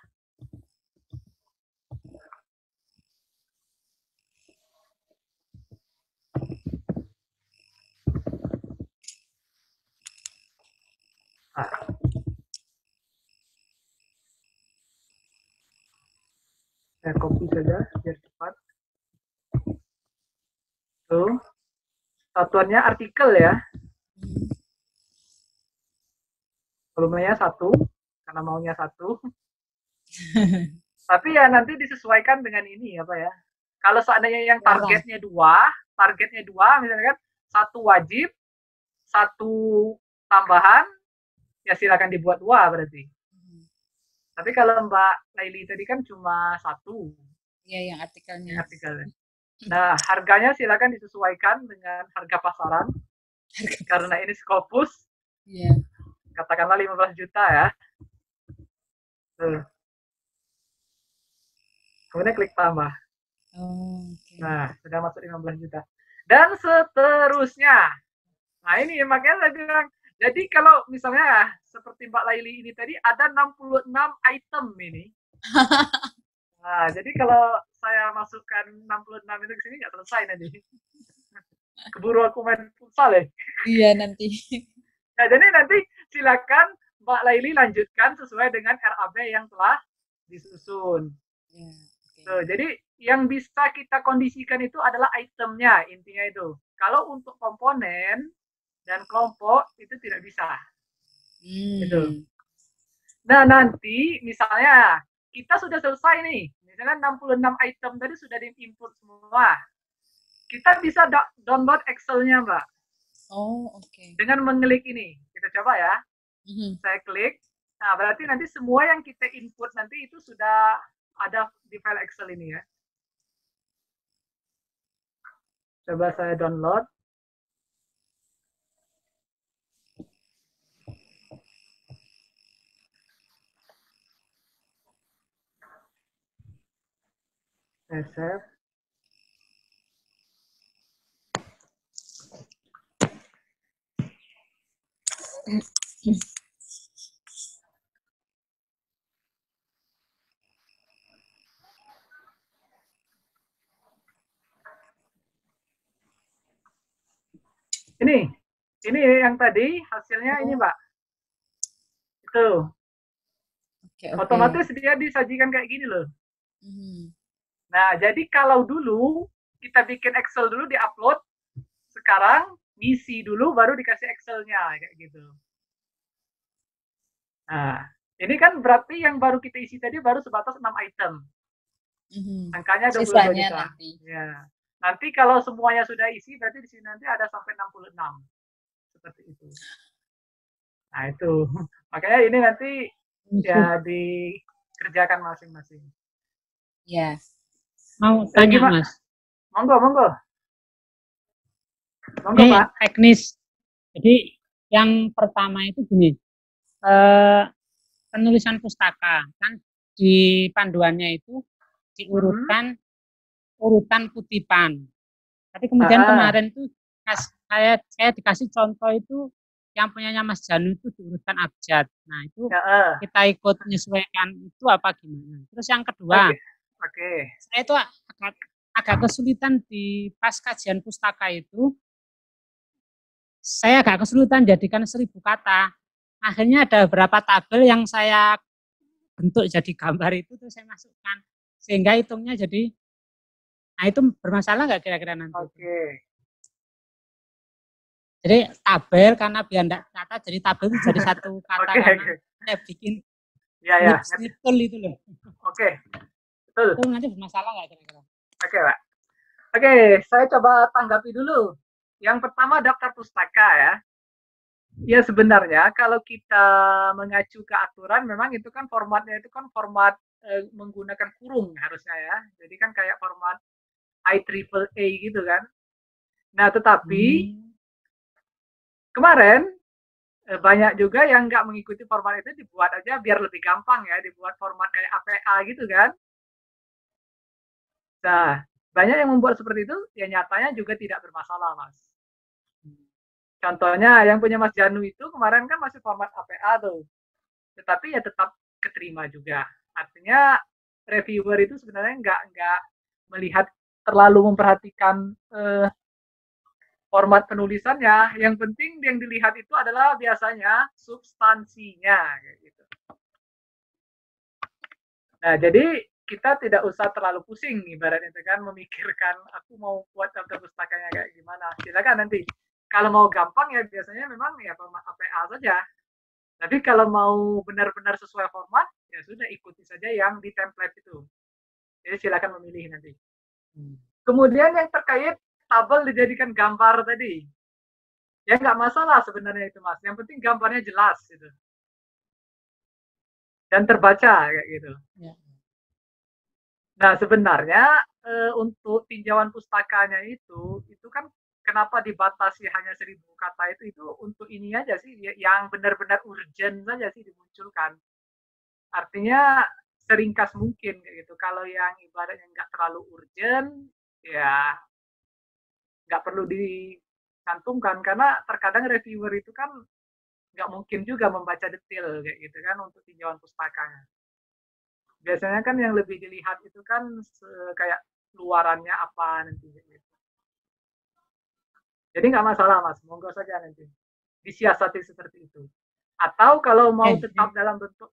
Saya copy saja biar cepat. Tuh, satuannya artikel ya. Volumenya 1, karena maunya 1. Tapi ya nanti disesuaikan dengan ini apa ya. Kalau seandainya yang targetnya 2 misalnya kan 1 wajib, 1 tambahan, ya silakan dibuat 2 berarti. Tapi kalau Mbak Laili tadi kan cuma 1. Iya, yang artikelnya. Nah, harganya silakan disesuaikan dengan harga pasaran. Karena ini Scopus. Iya. Katakanlah 15 juta ya. Tuh. Kemudian klik tambah. Okay. Nah, sudah masuk 15 juta. Dan seterusnya. Nah, ini makanya saya bilang, jadi kalau misalnya seperti Mbak Laili ini tadi ada 66 item ini. Nah, jadi kalau saya masukkan 66 itu ke sini nggak selesai nanti. Keburu aku main futsal ya. Iya nanti. Nah, jadi nanti silakan Mbak Laili lanjutkan sesuai dengan RAB yang telah disusun. Ya, Tuh, jadi yang bisa kita kondisikan itu adalah itemnya, intinya itu. Kalau untuk komponen dan kelompok itu tidak bisa. Gitu. Nah, nanti misalnya kita sudah selesai nih, misalnya 66 item tadi sudah di-input semua. Kita bisa download Excel-nya, Mbak. Oh, oke. Dengan mengklik ini. Kita coba ya. Saya klik. Nah, berarti nanti semua yang kita input nanti itu sudah ada di file Excel ini ya. Coba saya download. Saya save. Ini yang tadi hasilnya ini, Mbak. Itu. Otomatis dia disajikan kayak gini loh. Nah, jadi kalau dulu kita bikin Excel dulu di-upload, sekarang ngisi dulu baru dikasih Excel-nya kayak gitu. Nah, ini kan berarti yang baru kita isi tadi baru sebatas 6 item. Angkanya 22 juta. Ya. Nanti kalau semuanya sudah isi, berarti di sini nanti ada sampai 66. Seperti itu. Nah, itu. Makanya ini nanti ya dikerjakan masing-masing. Ya. Mau tanya, Mas. Monggo. Monggo, Pak. Teknis. Jadi yang pertama itu gini. Penulisan pustaka kan di panduannya itu diurutkan urutan kutipan. Tapi kemudian kemarin tuh saya dikasih contoh itu yang punyanya Mas Janu itu diurutkan abjad. Nah, itu kita ikut menyesuaikan itu apa gimana? Terus yang kedua, saya itu agak kesulitan di pas kajian pustaka itu, saya agak kesulitan jadikan 1000 kata. Akhirnya ada beberapa tabel yang saya bentuk jadi gambar itu tuh saya masukkan. Sehingga hitungnya jadi, nah itu bermasalah nggak kira-kira nanti? Jadi tabel karena biar enggak kata, jadi tabel itu jadi satu kata karena saya bikin snipel itu loh. Betul. Itu nanti bermasalah nggak kira-kira? Oke, Pak. Oke, saya coba tanggapi dulu. Yang pertama daftar pustaka ya. Ya sebenarnya kalau kita mengacu ke aturan memang itu kan formatnya itu kan format menggunakan kurung harusnya ya. Jadi kan kayak format IAAA gitu kan. Nah tetapi kemarin banyak juga yang nggak mengikuti format itu, dibuat aja biar lebih gampang ya, dibuat format kayak APA gitu kan. Nah banyak yang membuat seperti itu, ya nyatanya juga tidak bermasalah Mas. Contohnya yang punya Mas Janu itu kemarin kan masih format APA tuh, tetapi ya tetap keterima juga. Artinya reviewer itu sebenarnya nggak melihat terlalu memperhatikan format penulisannya. Yang penting yang dilihat itu adalah biasanya substansinya, kayak gitu. Nah jadi kita tidak usah terlalu pusing ibaratnya kan memikirkan aku mau buat daftar pustakanya kayak gimana. Silakan nanti. Kalau mau gampang ya biasanya memang ya format APA saja. Tapi kalau mau benar-benar sesuai format, ya sudah ikuti saja yang di template itu. Jadi silakan memilih nanti. Kemudian yang terkait tabel dijadikan gambar tadi, ya nggak masalah sebenarnya itu Mas. Yang penting gambarnya jelas gitu. Dan terbaca kayak gitu. Nah sebenarnya untuk tinjauan pustakanya itu kan kenapa dibatasi hanya 1000 kata itu untuk ini aja sih, yang benar-benar urgent saja sih dimunculkan. Artinya seringkas mungkin kayak gitu. Kalau yang ibaratnya nggak terlalu urgent, ya nggak perlu dicantumkan karena terkadang reviewer itu kan nggak mungkin juga membaca detail kayak gitu kan untuk tinjauan pustakanya. Biasanya kan yang lebih dilihat itu kan kayak luarannya apa nanti gitu. Jadi nggak masalah Mas, monggo saja nanti. disiasati seperti itu. Atau kalau mau tetap dalam bentuk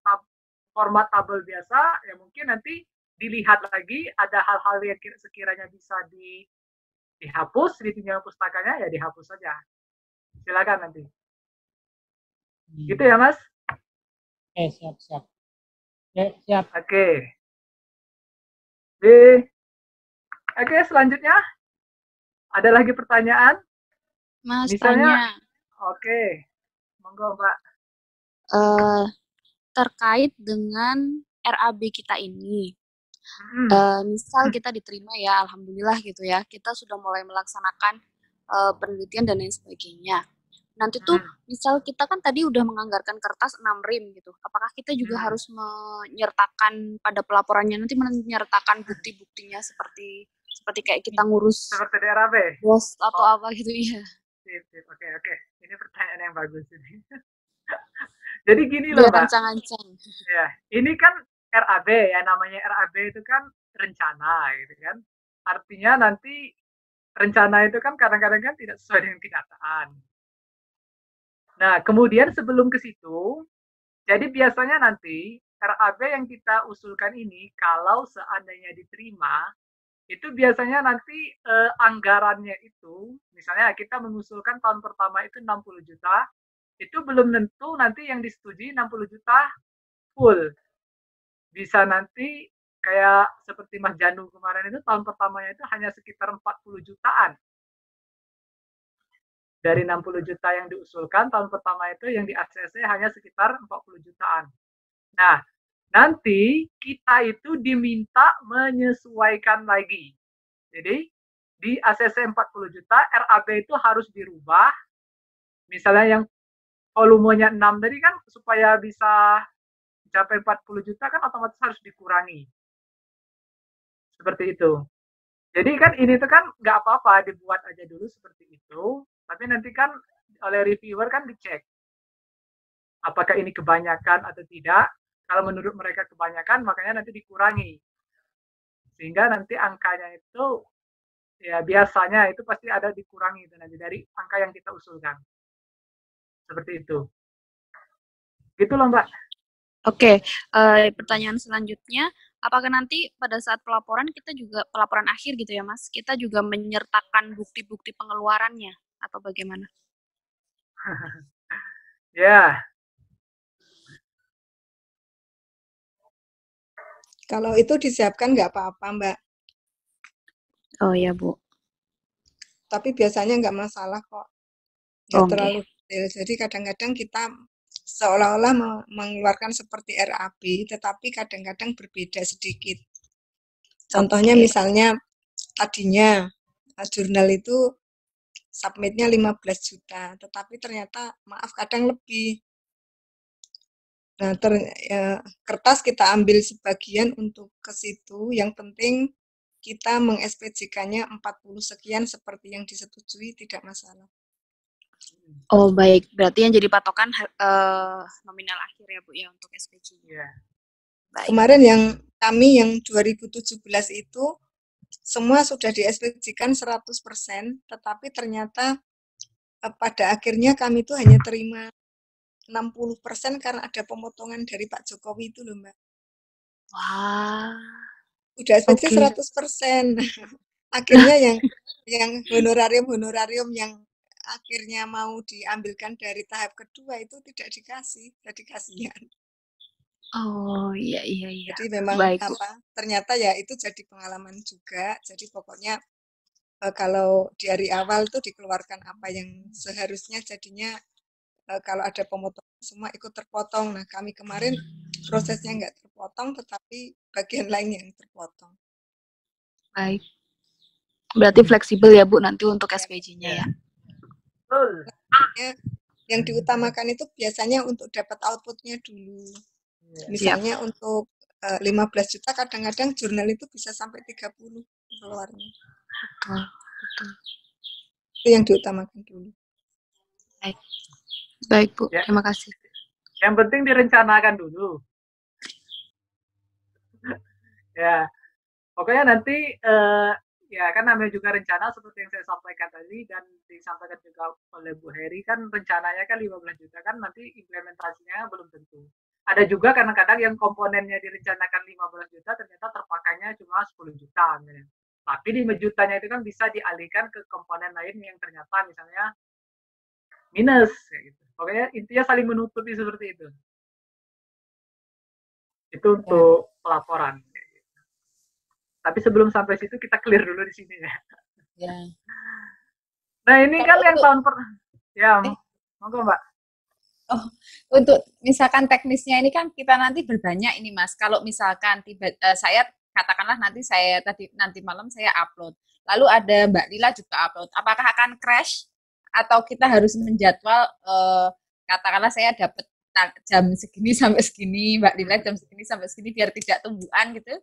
format tabel biasa, ya mungkin nanti dilihat lagi ada hal-hal yang sekiranya bisa dihapus di tinggal pustakanya, ya dihapus saja. Silakan nanti. Gitu ya, Mas? Siap. Ya, siap. Oke. Oke, selanjutnya ada lagi pertanyaan? Mas, Misalnya, tanya. Oke, monggo Mbak. Terkait dengan RAB kita ini, misal kita diterima ya, alhamdulillah gitu ya, kita sudah mulai melaksanakan penelitian dan lain sebagainya. Nanti tuh, misal kita kan tadi udah menganggarkan kertas 6 rim gitu, apakah kita juga harus menyertakan pada pelaporannya, nanti menyertakan bukti-buktinya seperti kayak kita ngurus seperti di RAB? bos atau apa gitu ya? Oke. Ini pertanyaan yang bagus ini. Jadi gini loh, Mbak. Ya, ini kan RAB ya, namanya RAB itu kan rencana gitu kan. Artinya nanti rencana itu kan kadang-kadang kan tidak sesuai dengan kenyataan. Nah, kemudian sebelum ke situ, jadi biasanya nanti RAB yang kita usulkan ini kalau seandainya diterima, itu biasanya nanti anggarannya itu, misalnya kita mengusulkan tahun pertama itu 60 juta, itu belum tentu nanti yang disetujui 60 juta full. Bisa nanti kayak seperti Mas Janu kemarin itu tahun pertamanya itu hanya sekitar 40 jutaan. Dari 60 juta yang diusulkan tahun pertama itu yang di ACC hanya sekitar 40 jutaan. Nah, nanti kita itu diminta menyesuaikan lagi. Jadi di ACC 40 juta, RAB itu harus dirubah. Misalnya yang volumenya 6 tadi kan supaya bisa mencapai 40 juta kan otomatis harus dikurangi. Seperti itu. Jadi kan ini tuh kan nggak apa-apa dibuat aja dulu seperti itu, tapi nanti kan oleh reviewer kan dicek apakah ini kebanyakan atau tidak. Kalau menurut mereka kebanyakan, makanya nanti dikurangi. Sehingga nanti angkanya itu ya biasanya itu pasti ada dikurangi itu nanti dari angka yang kita usulkan. Seperti itu. Gitu loh, Mbak. Oke, pertanyaan selanjutnya, apakah nanti pada saat pelaporan kita juga pelaporan akhir gitu ya, Mas, kita juga menyertakan bukti-bukti pengeluarannya atau bagaimana? Ya. Kalau itu disiapkan nggak apa-apa, Mbak. Oh ya, Bu. Tapi biasanya nggak masalah kok. Nggak terlalu detail. Jadi kadang-kadang kita seolah-olah mengeluarkan seperti RAB, tetapi kadang-kadang berbeda sedikit. Contohnya misalnya tadinya jurnal itu submitnya 15 juta, tetapi ternyata maaf kadang lebih. Nah, kertas kita ambil sebagian untuk ke situ, yang penting kita meng-SPJ-kannya 40 sekian seperti yang disetujui, tidak masalah. Oh baik, berarti yang jadi patokan nominal akhir ya Bu ya untuk SPJ. Yeah. Kemarin kami yang 2017 itu semua sudah di SPJ-kan 100%, tetapi ternyata pada akhirnya kami itu hanya terima 60% karena ada pemotongan dari Pak Jokowi itu loh, Mbak. Wah. Udah SPJ 100%. Akhirnya yang honorarium yang akhirnya mau diambilkan dari tahap kedua itu tidak dikasih, jadi kasihan. Oh iya. Jadi memang ternyata ya itu jadi pengalaman juga. Jadi pokoknya kalau di hari awal tuh dikeluarkan apa yang seharusnya, jadinya kalau ada pemotongan semua ikut terpotong. Nah kami kemarin prosesnya nggak terpotong, tetapi bagian lain yang terpotong. Baik. Berarti fleksibel ya Bu nanti untuk SPJ-nya ya. Yang diutamakan itu biasanya untuk dapat outputnya dulu. Misalnya untuk 15 juta kadang-kadang jurnal itu bisa sampai 30 keluarnya. Betul. Itu yang diutamakan dulu. Baik Bu, terima kasih. Yang penting direncanakan dulu. Ya, pokoknya nanti ya kan namanya juga rencana seperti yang saya sampaikan tadi dan disampaikan juga oleh Bu Heri kan rencananya kan 15 juta kan nanti implementasinya belum tentu. Ada juga kadang-kadang yang komponennya direncanakan 15 juta ternyata terpakainya cuma 10 juta. Gitu. Tapi 5 jutanya itu kan bisa dialihkan ke komponen lain yang ternyata misalnya minus. Kayak gitu. Pokoknya intinya saling menutupi seperti itu. Itu untuk pelaporan. Tapi sebelum sampai situ kita clear dulu di sini ya. Ya. Nah ini kan yang tahun ya monggo Mbak. Oh, untuk misalkan teknisnya ini kan kita nanti berbanyak ini Mas. Kalau misalkan saya katakanlah nanti malam saya upload. Lalu ada Mbak Lila juga upload. Apakah akan crash atau kita harus menjadwal katakanlah saya dapat jam segini sampai segini, Mbak Lila jam segini sampai segini biar tidak tumbuhan gitu?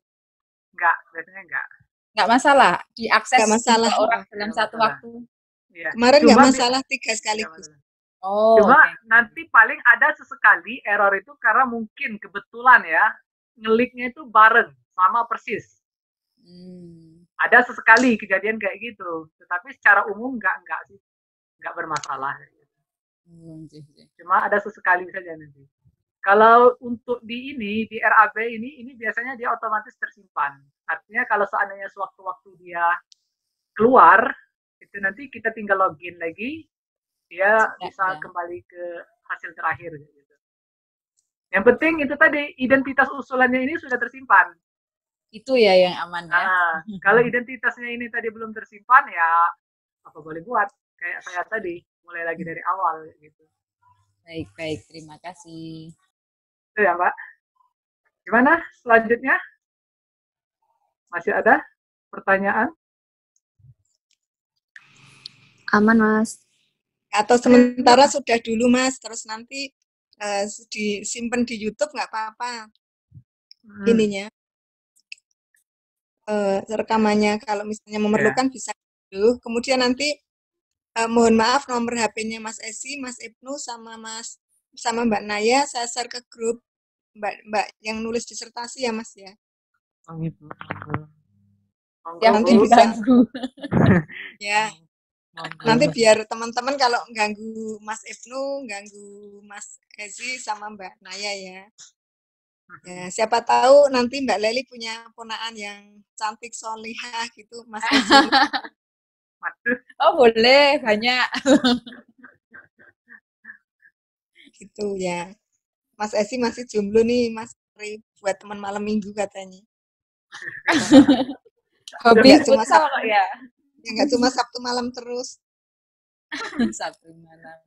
Enggak, biasanya enggak. Enggak masalah, diakses Enggak masalah. orang dalam satu waktu. Iya. Kemarin enggak masalah 3 sekaligus. Oh, cuma nanti paling ada sesekali error itu karena mungkin kebetulan ya ngeliknya itu bareng sama persis. Ada sesekali kejadian kayak gitu, tetapi secara umum enggak sih, enggak bermasalah. Cuma ada sesekali saja nanti. Kalau untuk di RAB ini biasanya dia otomatis tersimpan. Artinya kalau seandainya sewaktu-waktu dia keluar, itu nanti kita tinggal login lagi, dia bisa kembali ke hasil terakhir. Gitu. Yang penting itu tadi, identitas usulannya ini sudah tersimpan. Itu ya yang aman ya. Nah, kalau identitasnya ini tadi belum tersimpan, ya apa boleh buat. Kayak saya tadi, mulai lagi dari awal. Gitu. Baik, terima kasih. Itu ya Mbak. Gimana selanjutnya? Masih ada pertanyaan? Aman Mas. Atau sementara sudah dulu Mas, terus nanti disimpan di YouTube nggak apa-apa. Ininya. Rekamannya kalau misalnya memerlukan bisa dulu. Kemudian nanti mohon maaf nomor HP-nya Mas Esi, Mas Ibnu sama Mbak Naya saya share ke grup Mbak yang nulis disertasi ya Mas ya. Ya nanti diganggu. Ya. Nanti biar teman-teman kalau ganggu Mas Ibnu, ganggu Mas Esi sama Mbak Naya ya. Ya, siapa tahu nanti Mbak Leli punya ponaan yang cantik solihah gitu, Mas Esi. Oh boleh, banyak. Gitu ya. Mas Esi masih jomblo nih, Mas buat teman malam minggu katanya. Hobi cuma Sabtu ya. Ya nggak cuma Sabtu malam terus. Sabtu malam.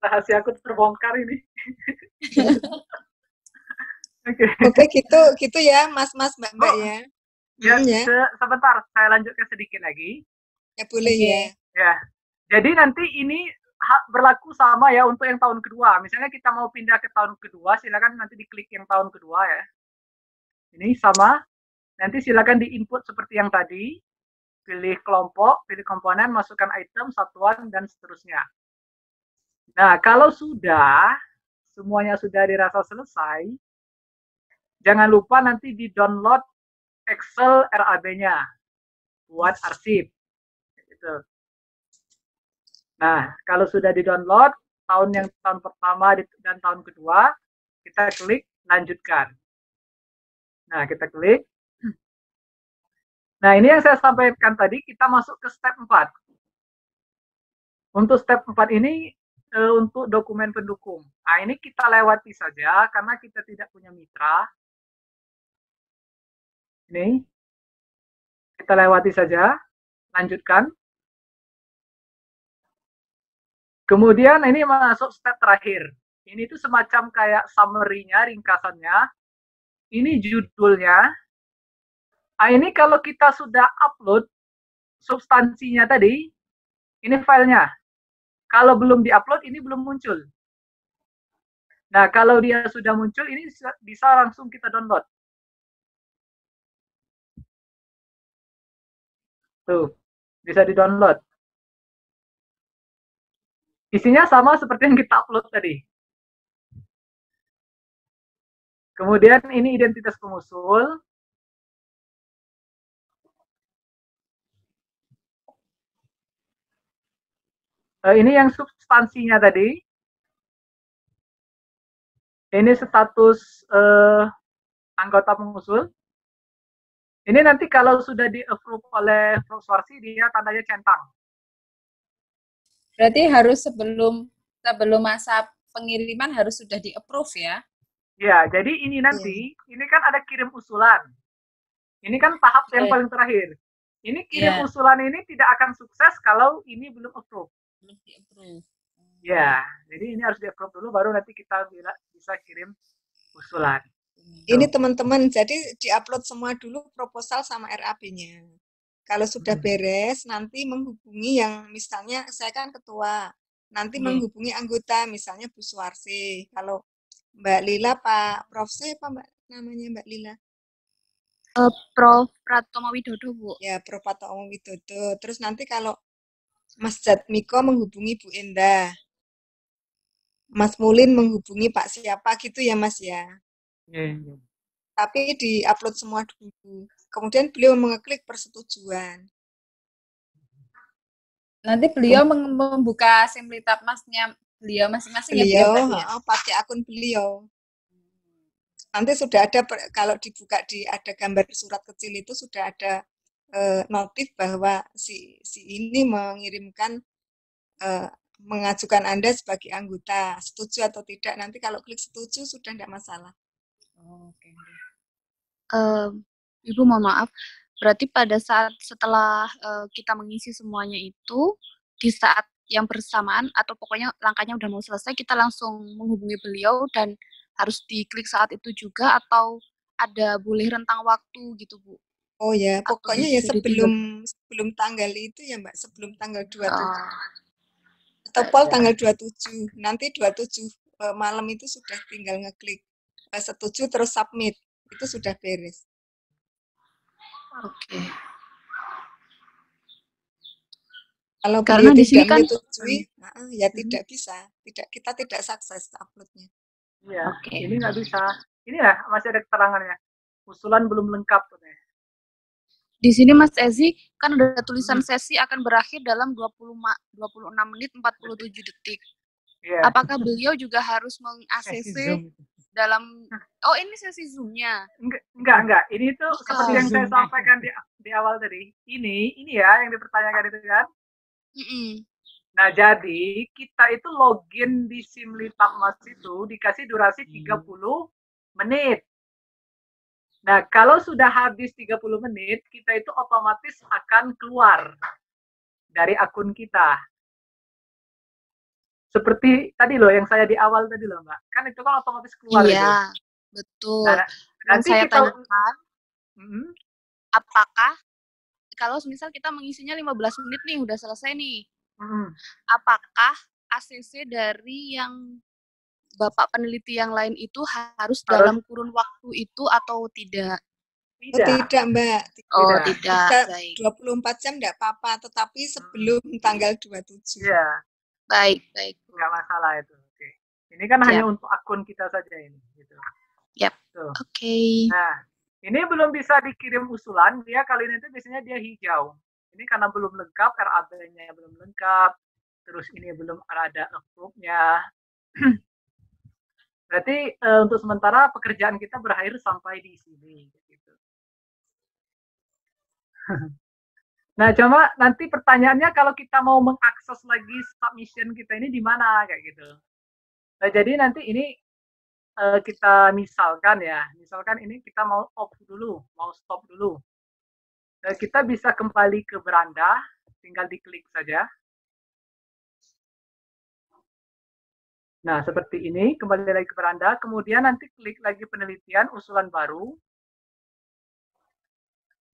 Rahasia aku terbongkar ini. Oke, gitu ya, Mas, Mbak ya. Ya. Sebentar, saya lanjutkan sedikit lagi. Ya boleh ya. Ya. Jadi nanti ini berlaku sama ya untuk yang tahun kedua. Misalnya kita mau pindah ke tahun kedua, silakan nanti diklik yang tahun kedua ya. Ini sama. Nanti silakan diinput seperti yang tadi. Pilih kelompok, pilih komponen, masukkan item, satuan, dan seterusnya. Nah, kalau semuanya sudah dirasa selesai, jangan lupa nanti di-download Excel RAB-nya buat arsip. Gitu. Nah, kalau sudah di-download, tahun pertama dan tahun kedua, kita klik lanjutkan. Nah, kita klik. Nah, ini yang saya sampaikan tadi, kita masuk ke step 4. Untuk step 4 ini, untuk dokumen pendukung. Nah, ini kita lewati saja, karena kita tidak punya mitra. Ini, kita lewati saja, lanjutkan. Kemudian ini masuk step terakhir. Ini tuh semacam kayak summary-nya, ringkasannya. Ini judulnya. Nah, ini kalau kita sudah upload substansinya tadi, ini filenya. Kalau belum diupload, ini belum muncul. Nah, kalau dia sudah muncul, ini bisa langsung kita download. Tuh, bisa di-download. Isinya sama seperti yang kita upload tadi. Kemudian ini identitas pengusul. Ini yang substansinya tadi. Ini status anggota pengusul. Ini nanti kalau sudah di-approve oleh Prof. Suarsi, dia tandanya centang. Berarti harus sebelum masa pengiriman harus sudah di-approve ya? Ya, jadi ini nanti, ini kan ada kirim usulan. Ini kan tahap yang paling terakhir. Ini kirim usulan ini tidak akan sukses kalau ini belum approve. Belum di-approve. Ya, jadi ini harus di-approve dulu, baru nanti kita bisa kirim usulan. Ini teman-teman, jadi di-upload semua dulu proposal sama RAP-nya. Kalau sudah beres, nanti menghubungi yang misalnya saya kan ketua, nanti menghubungi anggota, misalnya Bu Suarsi. Kalau Mbak Lila, Pak Prof. Apa Mbak namanya Mbak Lila? Prof. Pratomo Widodo, Bu. Ya, Prof. Pratomo Widodo. Terus nanti kalau Mas Jatmiko menghubungi Bu Endah, Mas Mulin menghubungi Pak siapa gitu ya Mas ya. Tapi di-upload semua dulu. Kemudian beliau mengeklik persetujuan. Nanti beliau membuka simlitab masnya beliau masing-masing beliau pakai akun beliau. Nanti sudah ada, kalau dibuka ada gambar surat kecil itu sudah ada notif bahwa si ini mengirimkan mengajukan Anda sebagai anggota, setuju atau tidak. Nanti kalau klik setuju sudah tidak masalah. Oke. Ibu mohon maaf, berarti pada saat setelah kita mengisi semuanya itu, di saat yang bersamaan atau pokoknya langkahnya udah mau selesai, kita langsung menghubungi beliau dan harus diklik saat itu juga, atau ada boleh rentang waktu gitu, Bu? Oh ya, pokoknya ya sebelum tanggal itu ya Mbak, sebelum tanggal 27. Atau pol tanggal 27. Nanti 27 malam itu sudah tinggal ngeklik setuju terus submit. Itu sudah beres. Oke. Kalau karena beliau di sini tidak kan menyetujui, ya tidak bisa. Kita tidak sukses uploadnya. Iya, ini nggak bisa. Ini ya masih ada keterangannya. Usulan belum lengkap. Di sini Mas Ezi kan ada tulisan sesi akan berakhir dalam 26 menit 47 detik. Yeah. Apakah beliau juga harus meng-ACC dalam ini sesi Zoom-nya? Enggak. Ini tuh seperti yang saya sampaikan di awal tadi. Ini ya yang dipertanyakan itu kan. Nah, jadi kita itu login di Simlitab Mas itu dikasih durasi 30 menit. Nah, kalau sudah habis 30 menit, kita itu otomatis akan keluar dari akun kita. Seperti tadi loh, yang saya di awal tadi loh, Mbak. Kan itu kan otomatis keluar. Iya, betul. Nah, nanti saya tanyakan, apakah kalau misal kita mengisinya 15 menit nih, udah selesai nih. Apakah ACC dari yang Bapak peneliti yang lain itu harus dalam kurun waktu itu atau tidak? Tidak, Mbak. Tidak. Baik. 24 jam tidak apa-apa, tetapi sebelum tanggal 27. Iya. Baik. Nggak masalah itu. Oke. Ini kan hanya untuk akun kita saja ini. Gitu. Yap. Oke. Nah, ini belum bisa dikirim usulan. Dia kali ini tuh biasanya dia hijau. Ini karena belum lengkap, RAB-nya belum lengkap. Terus ini belum ada approve-nya. Berarti untuk sementara pekerjaan kita berakhir sampai di sini. Gitu. Nah, coba nanti pertanyaannya kalau kita mau mengakses lagi submission kita ini di mana kayak gitu. Nah, jadi nanti ini kita misalkan ini kita mau off dulu, mau stop dulu. Kita bisa kembali ke beranda, tinggal diklik saja. Nah, seperti ini, kembali lagi ke beranda, kemudian nanti klik lagi penelitian, usulan baru.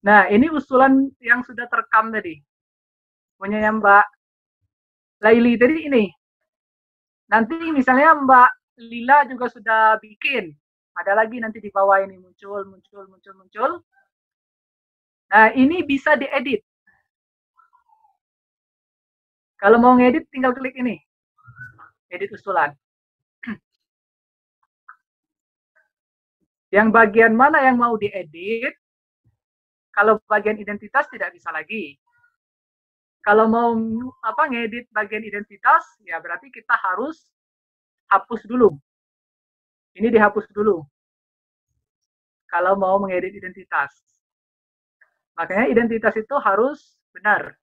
Nah, ini usulan yang sudah terekam tadi. Punya Mbak Laili tadi ini. Nanti misalnya Mbak Lila juga sudah bikin. Ada lagi nanti di bawah ini muncul. Nah, ini bisa diedit. Kalau mau ngedit, tinggal klik ini. Edit usulan. Yang bagian mana yang mau diedit, kalau bagian identitas tidak bisa lagi. Kalau mau ngedit bagian identitas, ya berarti kita harus hapus dulu. Ini dihapus dulu. Kalau mau mengedit identitas. Makanya identitas itu harus benar.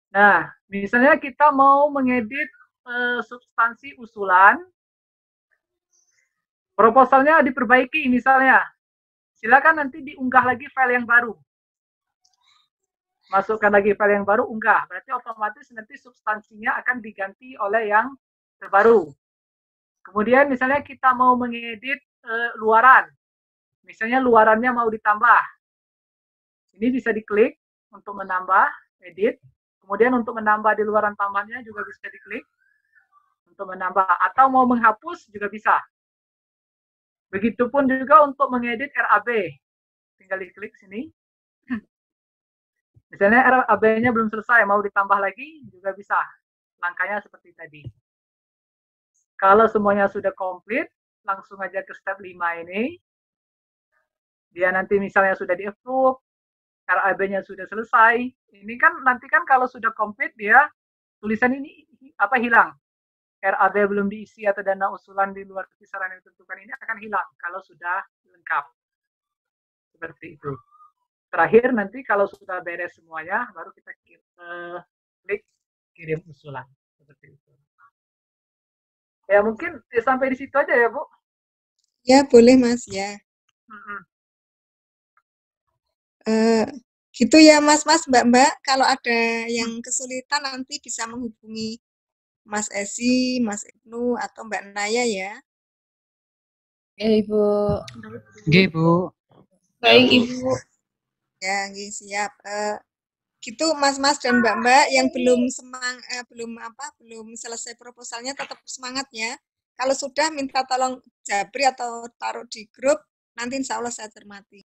Nah, misalnya kita mau mengedit substansi usulan, proposalnya diperbaiki misalnya. Silakan nanti diunggah lagi file yang baru. Masukkan lagi file yang baru, unggah. Berarti otomatis nanti substansinya akan diganti oleh yang terbaru. Kemudian misalnya kita mau mengedit luaran. Misalnya luarannya mau ditambah. Ini bisa diklik untuk menambah, edit. Kemudian untuk menambah di luaran tambahannya juga bisa diklik. Untuk menambah. Atau mau menghapus juga bisa. Begitupun juga untuk mengedit RAB. Tinggal diklik sini. Misalnya RAB-nya belum selesai, mau ditambah lagi juga bisa. Langkahnya seperti tadi. Kalau semuanya sudah komplit, langsung aja ke step 5 ini. Dia nanti misalnya sudah di-approve, RAB-nya sudah selesai. Ini kan nanti kan kalau sudah komplit dia tulisan ini hilang. RAB belum diisi atau dana usulan di luar kisaran yang ditentukan ini akan hilang kalau sudah lengkap. Seperti itu. Terakhir nanti kalau sudah beres semuanya, baru kita klik kirim usulan. Seperti itu. Ya mungkin sampai di situ aja ya Bu. Ya boleh Mas ya. Gitu ya Mas Mbak. Kalau ada yang kesulitan nanti bisa menghubungi Mas Esi, Mas Ibnu atau Mbak Naya ya. Ya Ibu. Nggih, Bu. Baik Ibu. Ya, siap. Gitu Mas dan Mbak yang belum selesai proposalnya tetap semangat ya. Kalau sudah minta tolong japri atau taruh di grup, nanti insya Allah saya cermati.